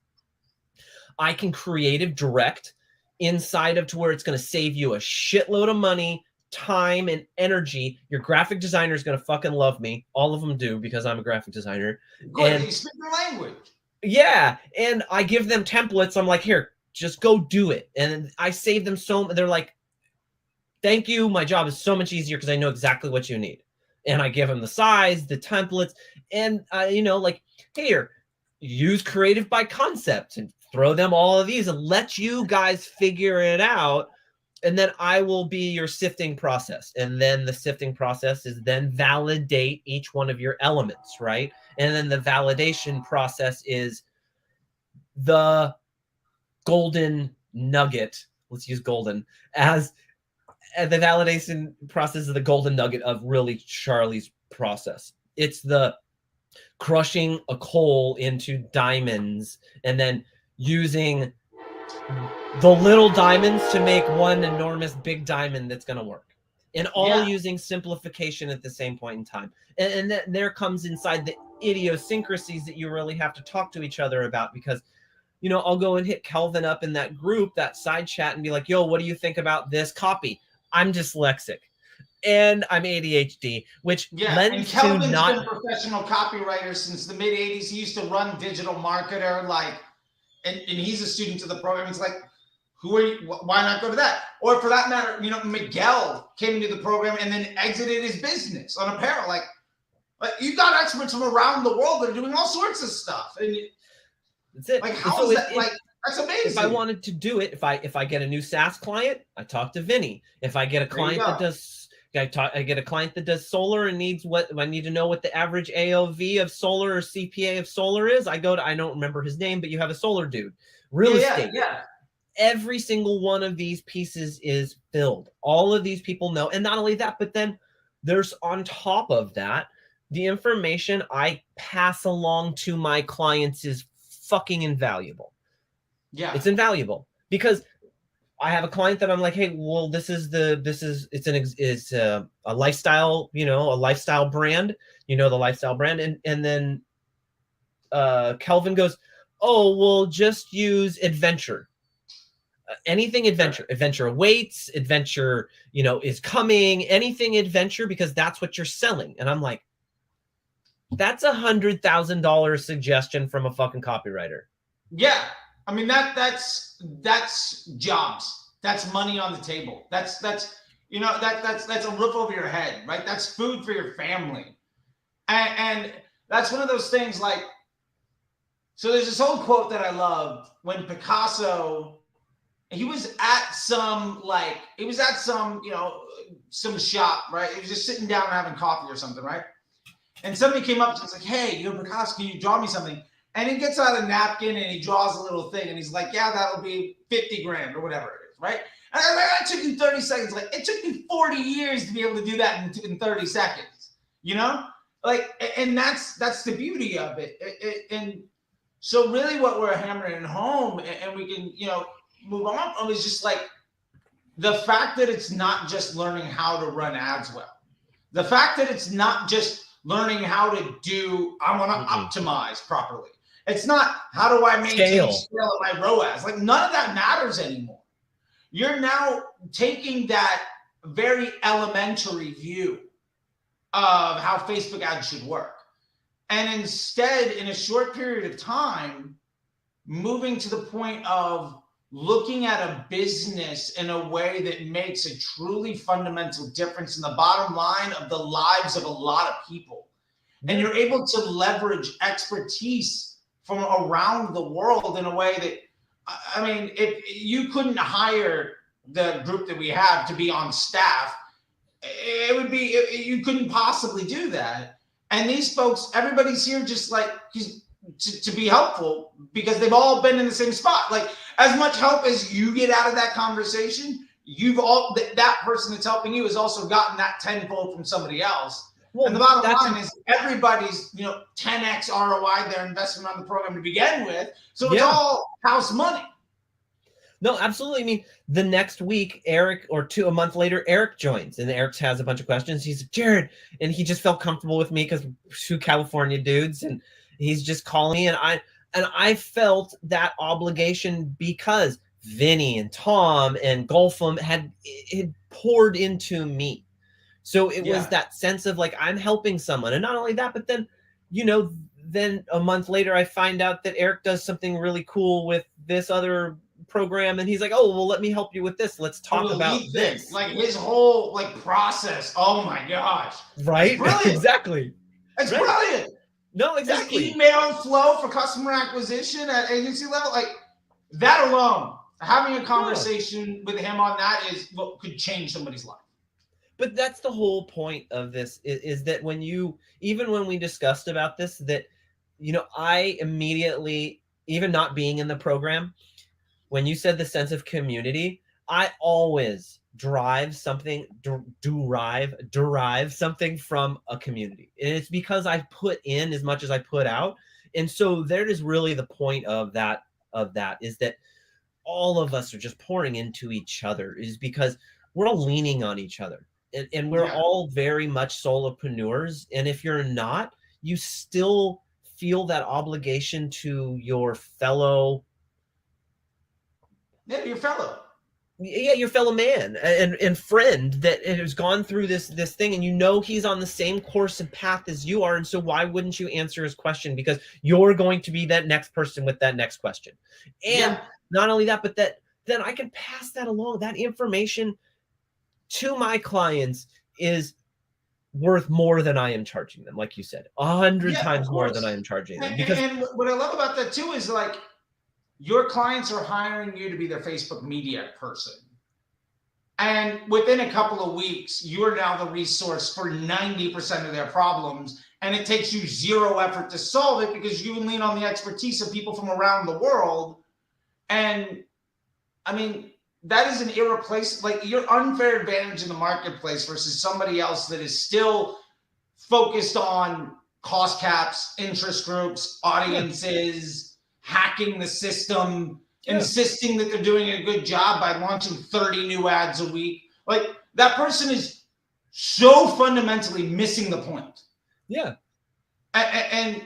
I can creative direct inside of to where it's going to save you a shitload of money, time, and energy. Your graphic designer is going to fucking love me. All of them do, because I'm a graphic designer. Good. And you speak their language. Yeah. And I give them templates. I'm like, here, just go do it. And I save them they're like, thank you. My job is so much easier because I know exactly what you need. And I give them the size, the templates, and like, here, use creative by concept and throw them all of these and let you guys figure it out. And then I will be your sifting process. And then the sifting process is then validate each one of your elements, right? And then the validation process is the golden nugget. Let's use golden as the validation process is the golden nugget of really Charlie's process. It's the crushing a coal into diamonds and then using the little diamonds to make one enormous big diamond that's going to work. And all using simplification at the same point in time. And then there comes inside the idiosyncrasies that you really have to talk to each other about, because I'll go and hit Kelvin up in that group, that side chat, and be like, yo, what do you think about this copy? I'm dyslexic and I'm ADHD, which lends to Kelvin's been a professional copywriter since the mid 80s. He used to run Digital Marketer, and he's a student of the program. It's like, who are you? Why not go to that? Or for that matter, Miguel came into the program and then exited his business on apparel. Like you got experts from around the world that are doing all sorts of stuff. And that's it. Like, how is that? That's amazing. If I wanted to do it, if I get a new SaaS client, I talk to Vinny. If I get a client that does, I get a client that does solar and needs I need to know what the average AOV of solar or CPA of solar is. I don't remember his name, but you have a solar dude. Real estate. Yeah. Every single one of these pieces is filled. All of these people know. And not only that, but then there's on top of that, the information I pass along to my clients is fucking invaluable. Yeah, it's invaluable because I have a client that I'm like, hey, well, it's a lifestyle, a lifestyle brand, the lifestyle brand. And then Kelvin goes, oh, well, just use adventure. Anything adventure, adventure awaits, adventure, is coming, anything adventure, because that's what you're selling. And I'm like, that's $100,000 suggestion from a fucking copywriter. Yeah. I mean, that's jobs. That's money on the table. That's that's a roof over your head, right? That's food for your family. And that's one of those things like, so there's this old quote that I love when Picasso, he was at some some shop, right? He was just sitting down and having coffee or something, right? And somebody came up to him and was like, hey, Picasso, can you draw me something? And he gets out a napkin and he draws a little thing and he's like, yeah, that'll be 50 grand or whatever it is, right? And I'm like, that took you 30 seconds. Like, it took me 40 years to be able to do that in 30 seconds, Like, and that's the beauty of it. And So really what we're hammering home, and we can, move on, is just like the fact that it's not just learning how to run ads well. The fact that it's not just learning how to I want to optimize properly. It's not how do I maintain scale at my ROAS. Like none of that matters anymore. You're now taking that very elementary view of how Facebook ads should work. And instead, in a short period of time, moving to the point of looking at a business in a way that makes a truly fundamental difference in the bottom line of the lives of a lot of people. And you're able to leverage expertise from around the world in a way that, I mean, if you couldn't hire the group that we have to be on staff, it would be, you couldn't possibly do that. And these folks, everybody's here just like to be helpful because they've all been in the same spot. Like as much help as you get out of that conversation, that person that's helping you has also gotten that tenfold from somebody else. Well, and the bottom line is everybody's, 10x ROI their investment on the program to begin with. So it's all house money. No, absolutely. I mean, the next week, Eric, or a month later, Eric joins, and Eric has a bunch of questions. He's like, Jered, and he just felt comfortable with me because two California dudes, and he's just calling me, and I felt that obligation because Vinny and Tom and Golfum had poured into me. So it was that sense of like, I'm helping someone. And not only that, but then, then a month later, I find out that Eric does something really cool with this other program. And he's like, oh, well, let me help you with this. Let's talk about this. Like his whole process. Oh my gosh. Right? Exactly. It's brilliant. No, exactly. His email flow for customer acquisition at agency level, like that alone, having a conversation with him on that is what could change somebody's life. But that's the whole point of this is that even when we discussed about this, that, I immediately, even not being in the program, when you said the sense of community, I always derive something from a community. And it's because I put in as much as I put out. And so there is really the point of that is that all of us are just pouring into each other, is because we're all leaning on each other. And we're all very much solopreneurs. And if you're not, you still feel that obligation to your fellow. Yeah, your fellow. Yeah, your fellow man and friend that has gone through this thing, and he's on the same course and path as you are. And so why wouldn't you answer his question? Because you're going to be that next person with that next question. And not only that, but then I can pass that along. That information to my clients is worth more than I am charging them. Like you said, 100 times more than I am charging them. And what I love about that too is like your clients are hiring you to be their Facebook media person. And within a couple of weeks, you're now the resource for 90% of their problems. And it takes you zero effort to solve it because you lean on the expertise of people from around the world. And I mean, that is an irreplaceable, like your unfair advantage in the marketplace versus somebody else that is still focused on cost caps, interest groups, audiences, hacking the system, insisting that they're doing a good job by launching 30 new ads a week. Like that person is so fundamentally missing the point. Yeah. And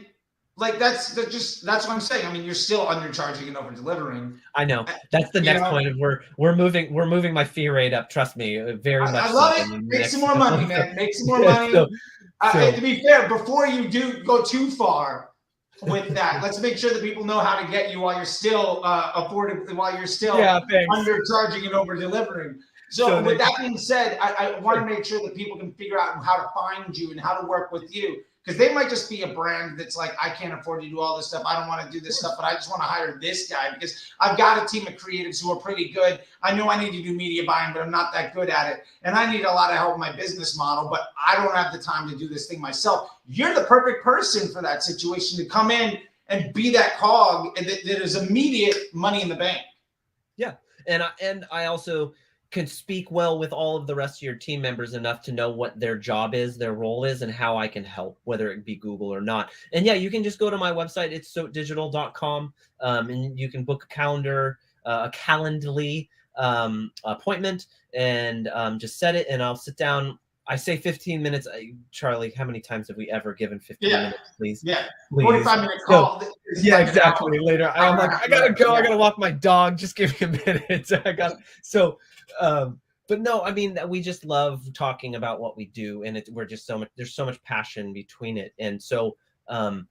like that's what I'm saying. I mean, you're still undercharging and over delivering. I know. That's the next point of we're moving my fee rate up. Trust me, very much. I love it. Make some more money, man. Make some more money. To be fair, before you do go too far with that, let's make sure that people know how to get you while you're still undercharging and over delivering. So with that being said, I want to make sure that people can figure out how to find you and how to work with you. Because they might just be a brand that's like, I can't afford to do all this stuff. I don't want to do this stuff, but I just want to hire this guy because I've got a team of creatives who are pretty good. I know I need to do media buying, but I'm not that good at it. And I need a lot of help in my business model, but I don't have the time to do this thing myself. You're the perfect person for that situation to come in and be that cog that is immediate money in the bank. Yeah. And I also, can speak well with all of the rest of your team members enough to know what their job is, their role is, and how I can help, whether it be Google or not. And yeah, you can just go to my website, it's soapdigital.com, and you can book a calendar, a Calendly appointment, and just set it, and I'll sit down. I say 15 minutes. Charlie, how many times have we ever given 15 minutes, please? Yeah. Please. 45-minute call. So, yeah, like exactly. Later, I'm like, I gotta go. Yeah. I gotta walk my dog. Just give me a minute. I got so. But no, I mean, we just love talking about what we do, and we're just so much. There's so much passion between it, and so and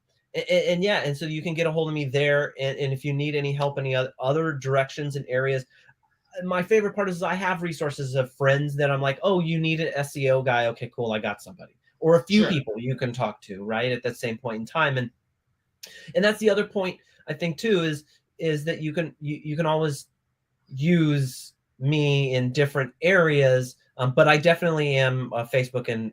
yeah, and so you can get a hold of me there, and if you need any help, any other directions and areas. My favorite part is I have resources of friends that I'm like, oh, you need an SEO guy. Okay, cool. I got somebody, or a few people you can talk to, right, at that same point in time. And that's the other point I think too, is that you can always use me in different areas. But I definitely am a Facebook and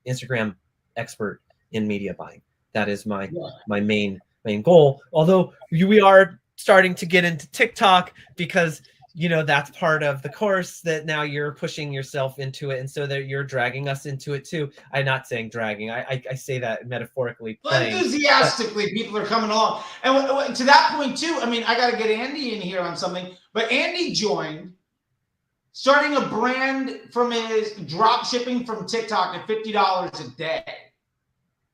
Instagram expert in media buying. That is my main goal. Although we are starting to get into TikTok, because that's part of the course that now you're pushing yourself into it. And so that you're dragging us into it too. I'm not saying dragging. I say that metaphorically. Enthusiastically, people are coming along. And to that point too, I mean, I got to get Andy in here on something, but Andy joined starting a brand from his drop shipping from TikTok at $50 a day,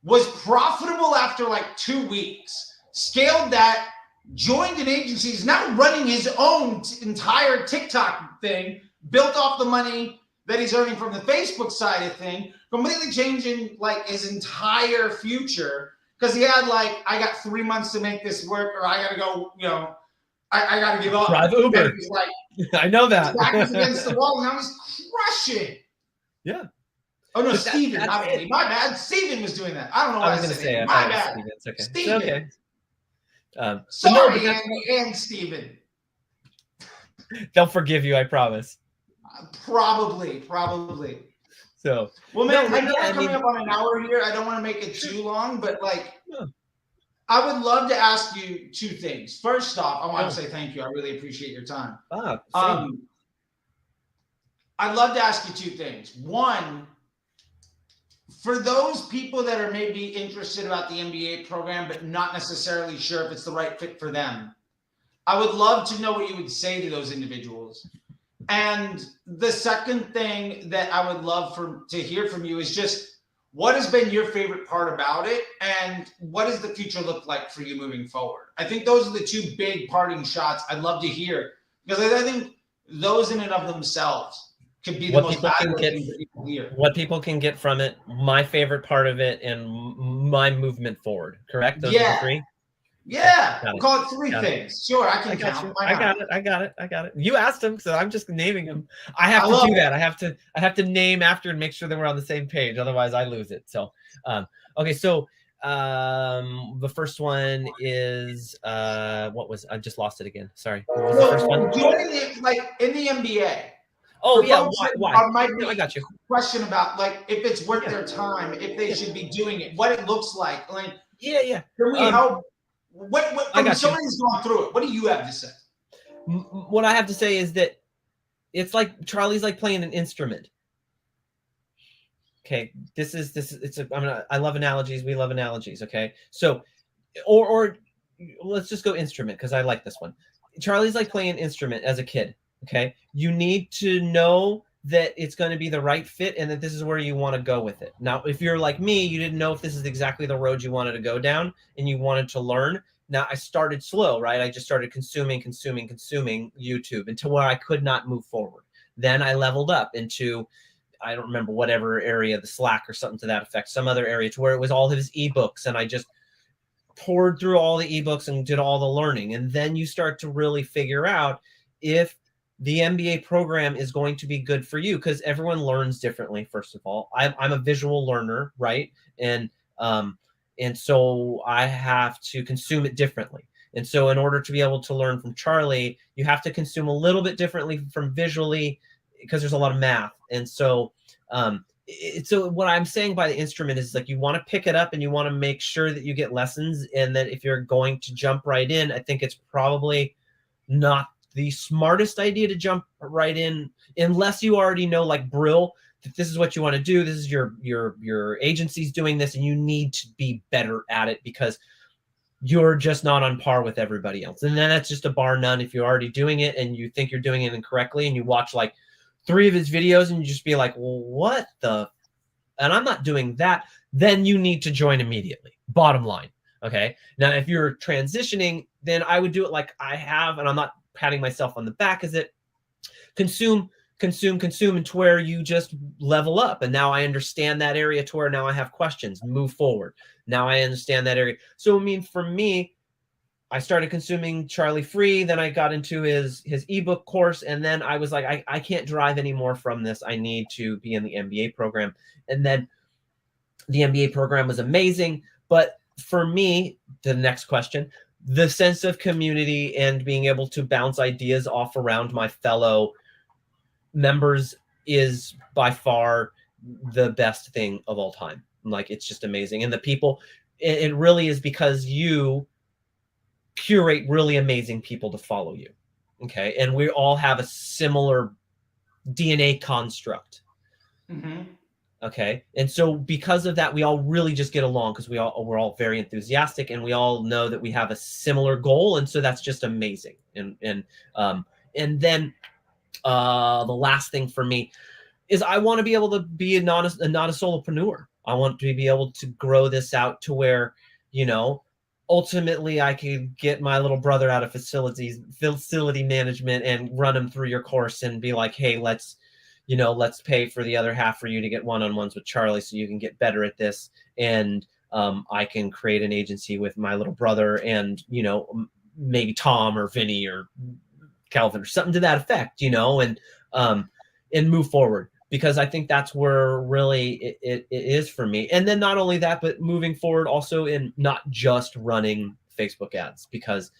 was profitable after like 2 weeks, scaled that, joined an agency, is now running his own entire TikTok thing, built off the money that he's earning from the Facebook side of thing, completely changing like his entire future, because he had like, I got 3 months to make this work, or I got to go, I got to give up. Drive Uber. He's like, I know that. His back was against the wall, and now he's crushing. Yeah. Oh no, Steven. My bad. Steven was doing that. I don't know what I was going to say. My bad. Steven. It's okay. Steven. It's okay. Sorry, Andy and Steven. They'll forgive you, I promise. Probably. So, well, man, I know we're coming up on an hour here. I don't want to make it too long, but I would love to ask you two things. First off, I want to say thank you. I really appreciate your time. I'd love to ask you two things. One, for those people that are maybe interested about the MBA program, but not necessarily sure if it's the right fit for them, I would love to know what you would say to those individuals. And the second thing that I would love to hear from you is just, what has been your favorite part about it, and what does the future look like for you moving forward? I think those are the two big parting shots I'd love to hear, because I think those in and of themselves could be the most valuable thing that people hear. What people can get from it, my favorite part of it, and my movement forward. Correct? Those are the three? Yeah. We'll call it three things. Sure, I can count. I got it. You asked them, so I'm just naming them. I have to do that. I have to name after and make sure that we're on the same page. Otherwise, I lose it. So, okay. So, the first one is what was? I just lost it again. Sorry. What was the first one? Joining it, like in the MBA. Oh yeah. Why? I got you. Question about like if it's worth their time, if they should be doing it, what it looks like. Like yeah. Can we help? What somebody's gone through it, what do you have to say? What I have to say is that it's like Charlie's like playing an instrument. Okay, I love analogies. We love analogies. Okay, so or let's just go instrument, because I like this one. Charlie's like playing an instrument as a kid. Okay, you need to know that it's going to be the right fit and that this is where you want to go with it. Now, if you're like me, you didn't know if this is exactly the road you wanted to go down and you wanted to learn. Now, I started slow, right? I just started consuming YouTube until where I could not move forward. Then I leveled up into, I don't remember whatever area, the Slack or something to that effect, some other area to where it was all his ebooks, and I just poured through all the ebooks and did all the learning. And then you start to really figure out if the MBA program is going to be good for you, because everyone learns differently. First of all, I'm a visual learner, right? And so I have to consume it differently. And so in order to be able to learn from Charlie, you have to consume a little bit differently from visually, because there's a lot of math. And so, so what I'm saying by the instrument is like, you want to pick it up and you want to make sure that you get lessons. And that if you're going to jump right in, I think it's probably not the smartest idea to jump right in, unless you already know, like Brill, that this is what you want to do. This is your agency's doing this, and you need to be better at it because you're just not on par with everybody else. And then that's just a bar none. If you're already doing it and you think you're doing it incorrectly, and you watch like 3 of his videos and you just be like, well, what the, and I'm not doing that, then you need to join immediately. Bottom line. Okay. Now, if you're transitioning, then I would do it like I have, and I'm not patting myself on the back, is it consume, and to where you just level up. And now I understand that area to where now I have questions, move forward. Now I understand that area. So, I mean, for me, I started consuming Charlie Free. Then I got into his ebook course. And then I was like, I can't drive anymore from this. I need to be in the MBA program. And then the MBA program was amazing. But for me, the next question, the sense of community and being able to bounce ideas off around my fellow members is by far the best thing of all time. Like, it's just amazing. And the people, it really is because you curate really amazing people to follow you. Okay. And we all have a similar DNA construct. Mm-hmm. Okay. And so because of that, we all really just get along because we're all very enthusiastic, and we all know that we have a similar goal. And so that's just amazing. And then the last thing for me is I want to be able to be not a solopreneur. I want to be able to grow this out to where, you know, ultimately I could get my little brother out of facility management and run him through your course and be like, hey, let's pay for the other half for you to get one-on-ones with Charlie so you can get better at this. And I can create an agency with my little brother and, you know, maybe Tom or Vinny or Calvin or something to that effect, you know, and move forward, because I think that's where really it is for me. And then not only that, but moving forward also in not just running Facebook ads, because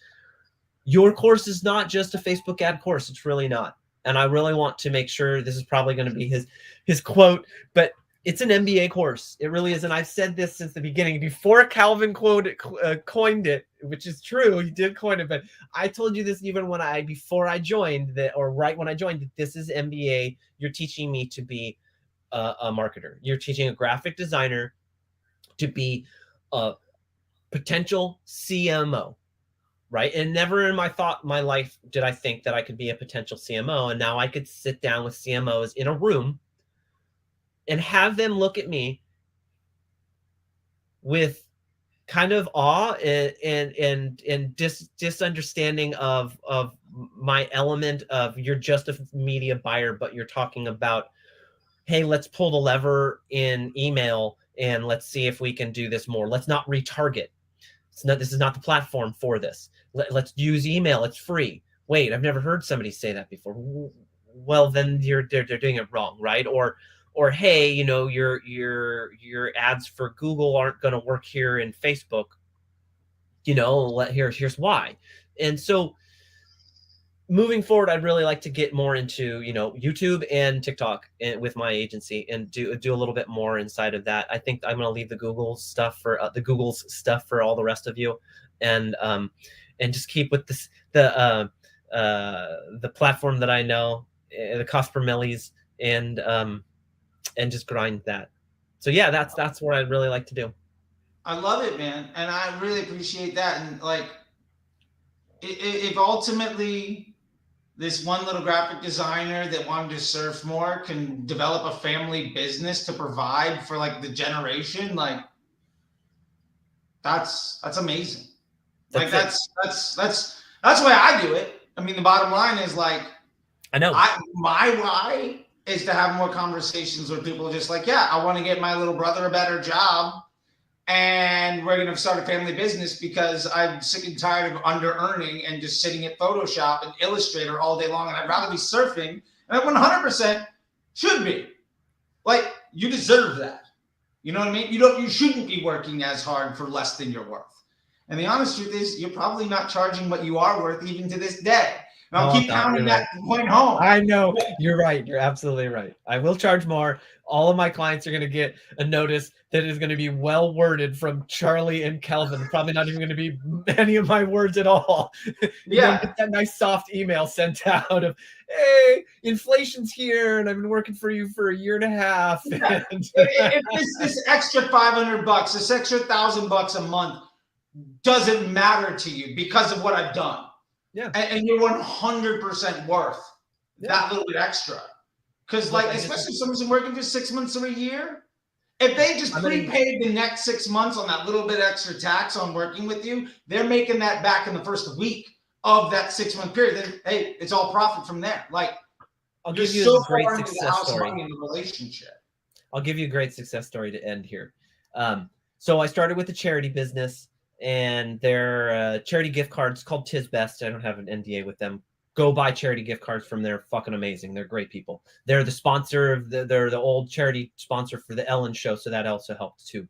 your course is not just a Facebook ad course. It's really not. And I really want to make sure, this is probably going to be his quote, but it's an MBA course. It really is. And I've said this since the beginning, before Calvin coined it, which is true. He did coin it, but I told you this even before I joined, that, or right when I joined, that this is MBA. You're teaching me to be a marketer. You're teaching a graphic designer to be a potential CMO. Right. And never in my life did I think that I could be a potential CMO. And now I could sit down with CMOs in a room and have them look at me with kind of awe and disunderstanding of my element of, you're just a media buyer, but you're talking about, hey, let's pull the lever in email and let's see if we can do this more. Let's not retarget. This is not the platform for this. Let's use email. It's free. Wait, I've never heard somebody say that before. Well, then they're doing it wrong, right? Or hey, you know, your ads for Google aren't going to work here in Facebook. You know, here's why. And so moving forward, I'd really like to get more into, you know, YouTube and TikTok with my agency and do a little bit more inside of that. I think I'm going to leave the Google's stuff for all the rest of you, and just keep with the platform that I know, the cost per millis, and just grind that. So yeah, that's what I'd really like to do. I love it, man, and I really appreciate that. And like, if ultimately this one little graphic designer that wanted to surf more can develop a family business to provide for like the generation, like that's amazing. Like that's the way I do it. I mean, the bottom line is, like, I know my why is to have more conversations with people just like, yeah, I want to get my little brother a better job, and we're going to start a family business because I'm sick and tired of under earning and just sitting at Photoshop and Illustrator all day long. And I'd rather be surfing, and I 100% should be. Like, you deserve that. You know what I mean? You shouldn't be working as hard for less than you're worth. And the honest truth is, you're probably not charging what you are worth even to this day. And I'll keep pounding that point home. I know. You're right. You're absolutely right. I will charge more. All of my clients are going to get a notice that is going to be well worded from Charlie and Kelvin. Probably not even going to be many of my words at all. Yeah. Get that nice soft email sent out of, hey, inflation's here and I've been working for you for a year and a half. Yeah. If this extra $500, this extra $1,000 a month doesn't matter to you because of what I've done. Yeah. And you're 100% worth that little bit extra. Because, like, especially if someone's been working for 6 months or a year, if they just prepaid the next 6 months on that little bit extra tax on working with you, they're making that back in the first week of that 6 month period. Then, hey, it's all profit from there. Like, I'll give you a great success story. In the relationship. I'll give you a great success story to end here. So I started with a charity business, and their charity gift cards called Tis Best. I don't have an NDA with them. Go buy charity gift cards from there. Fucking amazing. They're great people. They're the sponsor of they're the old charity sponsor for the Ellen show, so that also helped too.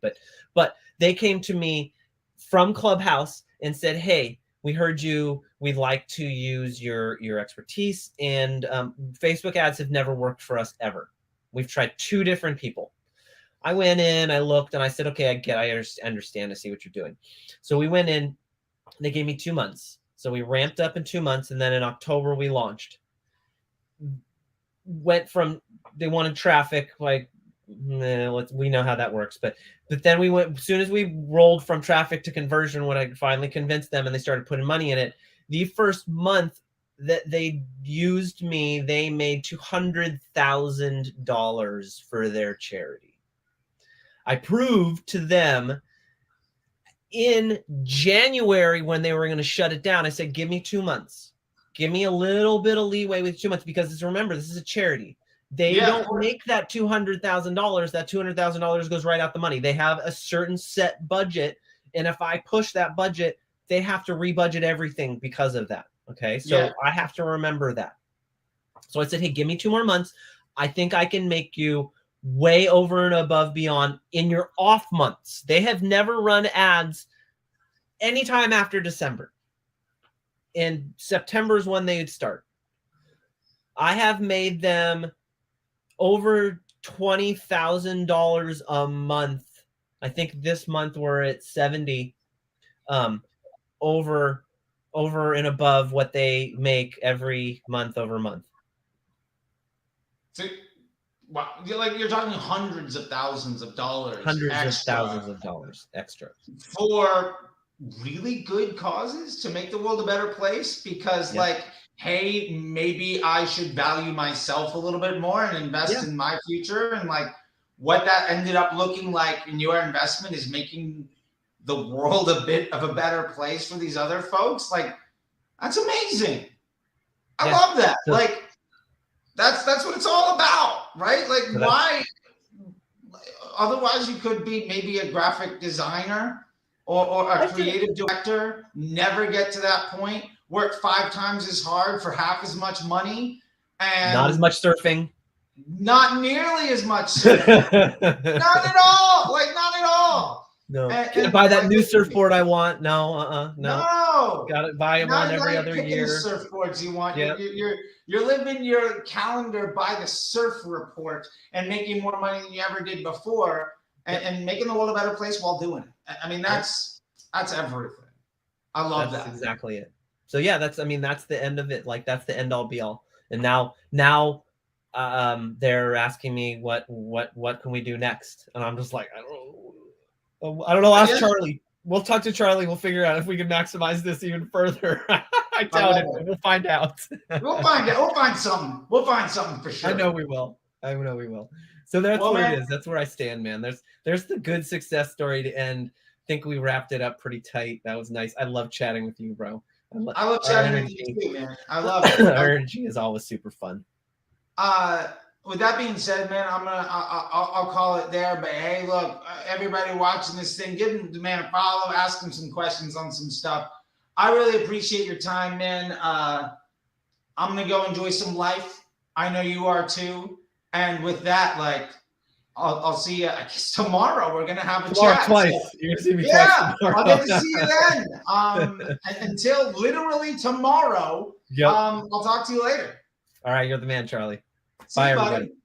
But they came to me from Clubhouse and said, "Hey, we heard you. We'd like to use your expertise, and Facebook ads have never worked for us ever. We've tried 2 different people." I went in, I looked, and I said, "Okay, I understand. I see what you're doing." So we went in. They gave me 2 months. So we ramped up in 2 months, and then in October we launched. Went from they wanted traffic, like we know how that works, but then we went as soon as we rolled from traffic to conversion. When I finally convinced them, and they started putting money in it, the first month that they used me, they made $200,000 for their charity. I proved to them in January when they were going to shut it down. I said, give me 2 months. Give me a little bit of leeway with 2 months, because remember, this is a charity. They don't make that $200,000. That $200,000 goes right out the money. They have a certain set budget. And if I push that budget, they have to rebudget everything because of that. Okay. So I have to remember that. So I said, hey, give me 2 more months. I think I can make you way over and above beyond in your off months. They have never run ads anytime after December. In September is when they would start. I have made them over $20,000 a month. I think this month we're at 70, over and above what they make every month over month. So, wow, you're talking hundreds of thousands of dollars. Hundreds of thousands of dollars extra for really good causes to make the world a better place. Because, like, hey, maybe I should value myself a little bit more and invest in my future. And like, what that ended up looking like in your investment is making the world a bit of a better place for these other folks. Like, that's amazing. I love that. So, like, that's what it's all about, right? Like, why? Otherwise, you could be maybe a graphic designer or a creative director, never get to that point, work 5 times as hard for half as much money, and not as much surfing. Not nearly as much surfing. Not at all. Like, not at all. No. Can't buy that new surfboard I want. No, no. Got to buy one every other year. The surfboards you want. Yep. You're living your calendar by the surf report and making more money than you ever did before, and making the world a better place while doing it. I mean, that's everything. I love that. That's exactly it. So yeah, that's the end of it. Like, that's the end all be all. And now they're asking me what can we do next, and I'm just like, I don't know. Ask Charlie. We'll talk to Charlie. We'll figure out if we can maximize this even further. I doubt it. We'll find out. We'll find out. We'll find something. We'll find something for sure. I know we will. So that's where it is. That's where I stand, man. There's the good success story to end. I think we wrapped it up pretty tight. That was nice. I love chatting with you, bro. I love chatting with you too, man. I love it. Our energy is always super fun. With that being said, man, I'll call it there. But hey, look, everybody watching this thing, give the man a follow, ask him some questions on some stuff. I really appreciate your time, man. I'm gonna go enjoy some life. I know you are too. And with that, like, I'll see you. I guess tomorrow we're gonna have a Tomorrow, chat. twice. So, You're gonna see me yeah, twice I'll tomorrow. get to see you then. Until literally tomorrow. Yep. I'll talk to you later. All right, you're the man, Charlie. See Bye, you, buddy. everybody.